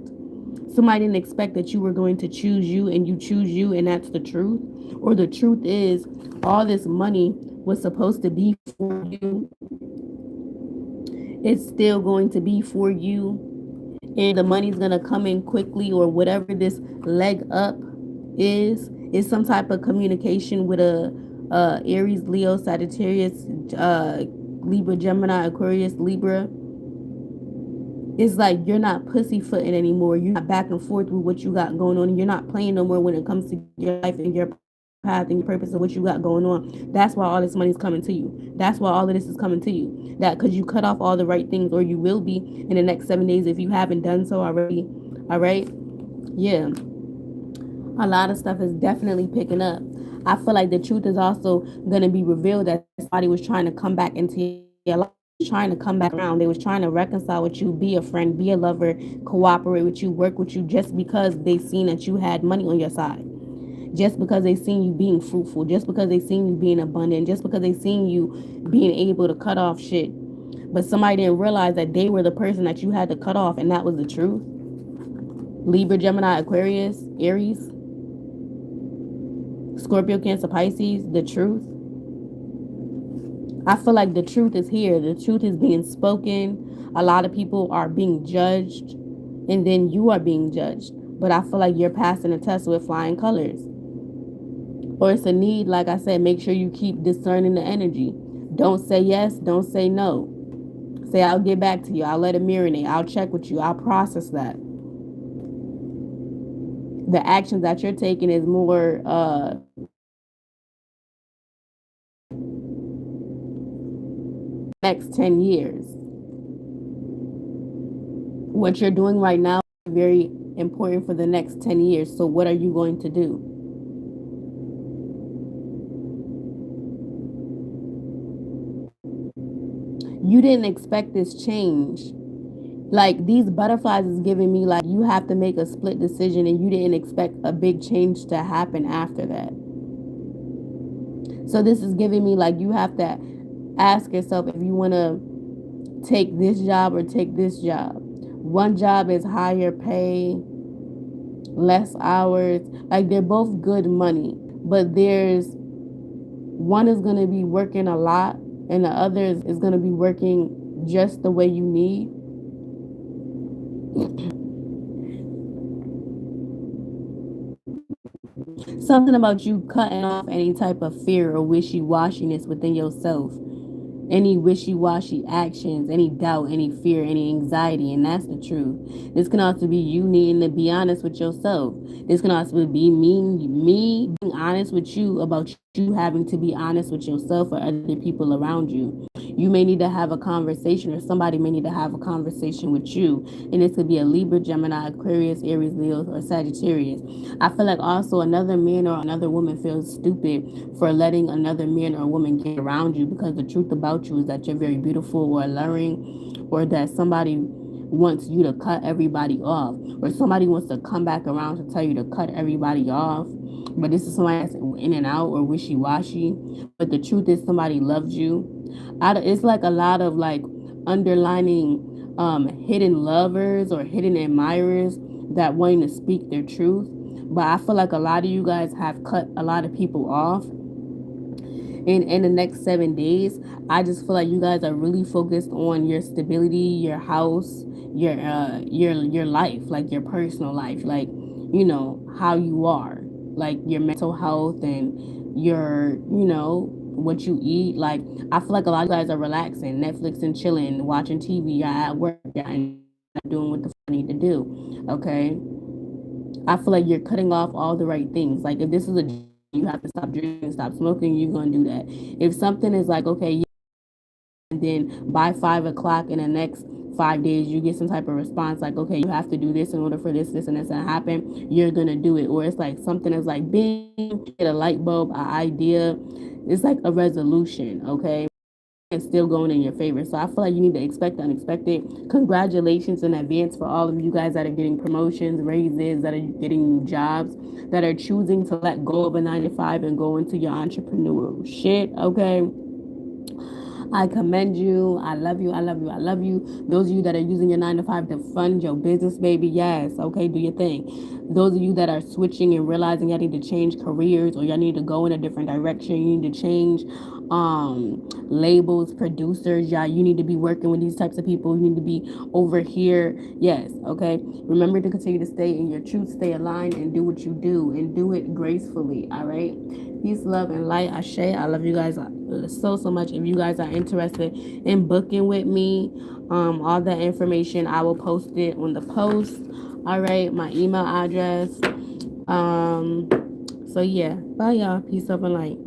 Somebody didn't expect that you were going to choose you and you choose you, and that's the truth. Or the truth is all this money was supposed to be for you. It's still going to be for you, and the money's gonna come in quickly, or whatever this leg up is some type of communication with a Aries, Leo, Sagittarius, Libra, Gemini, Aquarius, Libra. It's like you're not pussyfooting anymore. You're not back and forth with what you got going on. And you're not playing no more when it comes to your life and your path and your purpose of what you got going on. That's why all this money's coming to you. That's why all of this is coming to you. That because you cut off all the right things, or you will be in the next 7 days if you haven't done so already. All right? Yeah. A lot of stuff is definitely picking up. I feel like the truth is also going to be revealed that somebody was trying to come back into your life, trying to come back around. They was trying to reconcile with you, be a friend, be a lover, cooperate with you, work with you, just because they seen that you had money on your side, just because they seen you being fruitful, just because they seen you being abundant, just because they seen you being able to cut off shit. But somebody didn't realize that they were the person that you had to cut off, and that was the truth. Libra, Gemini, Aquarius, Aries, Scorpio, Cancer, Pisces, the truth. I feel like the truth is here. The truth is being spoken. A lot of people are being judged, and then you are being judged. But I feel like you're passing a test with flying colors. Or it's a need, like I said, make sure you keep discerning the energy. Don't say yes, don't say no. Say, I'll get back to you. I'll let it marinate. I'll check with you. I'll process that. The actions that you're taking is more next 10 years. What you're doing right now is very important for the next 10 years. So what are you going to do? You didn't expect this change. Like, these butterflies is giving me like you have to make a split decision, and you didn't expect a big change to happen after that. So this is giving me like you have to ask yourself if you want to take this job or take this job. One job is higher pay, less hours. Like they're both good money, but there's one is going to be working a lot and the other is going to be working just the way you need. Something about you cutting off any type of fear or wishy-washiness within yourself, any wishy-washy actions, any doubt, any fear, any anxiety, and that's the truth. This can also be you needing to be honest with yourself. This can also be me being honest with you about you having to be honest with yourself or other people around you. You may need to have a conversation, or somebody may need to have a conversation with you. And this could be a Libra, Gemini, Aquarius, Aries, Leo, or Sagittarius. I feel like also another man or another woman feels stupid for letting another man or woman get around you, because the truth about you is that you're very beautiful or alluring, or that somebody wants you to cut everybody off, or somebody wants to come back around to tell you to cut everybody off. But this is somebody that's in and out or wishy-washy. But the truth is somebody loves you. It's like a lot of like underlining hidden lovers or hidden admirers that wanting to speak their truth. But I feel like a lot of you guys have cut a lot of people off in the next 7 days. I just feel like you guys are really focused on your stability, your house, your life, like your personal life, like how you are, like your mental health and your what you eat. Like I feel like a lot of you guys are relaxing, Netflix and chilling, watching TV. You're at work, you're doing what the fuck you need to do. Okay, I feel like you're cutting off all the right things. Like if this is a you have to stop drinking, stop smoking, you're gonna do that. If something is like okay, yeah, and then by 5 o'clock in the next 5 days you get some type of response like okay, you have to do this in order for this and this to happen, you're gonna do it. Or it's like something is like being get a light bulb, an idea. It's like a resolution, okay? And still going in your favor. So I feel like you need to expect the unexpected. Congratulations in advance for all of you guys that are getting promotions, raises, that are getting new jobs, that are choosing to let go of a 9 to 5 and go into your entrepreneurial shit. Okay. I commend you. I love you. I love you. I love you. Those of you that are using your 9 to 5 to fund your business, baby, yes. Okay, do your thing. Those of you that are switching and realizing y'all need to change careers or y'all need to go in a different direction, you need to change labels, producers, y'all. You need to be working with these types of people. You need to be over here. Yes, okay. Remember to continue to stay in your truth, stay aligned, and do what you do, and do it gracefully. All right. Peace, love, and light. Ashe. I love you guys so much. If you guys are interested in booking with me, all that information I will post it on the post. All right, my email address. So yeah, bye y'all. Peace, love, and light.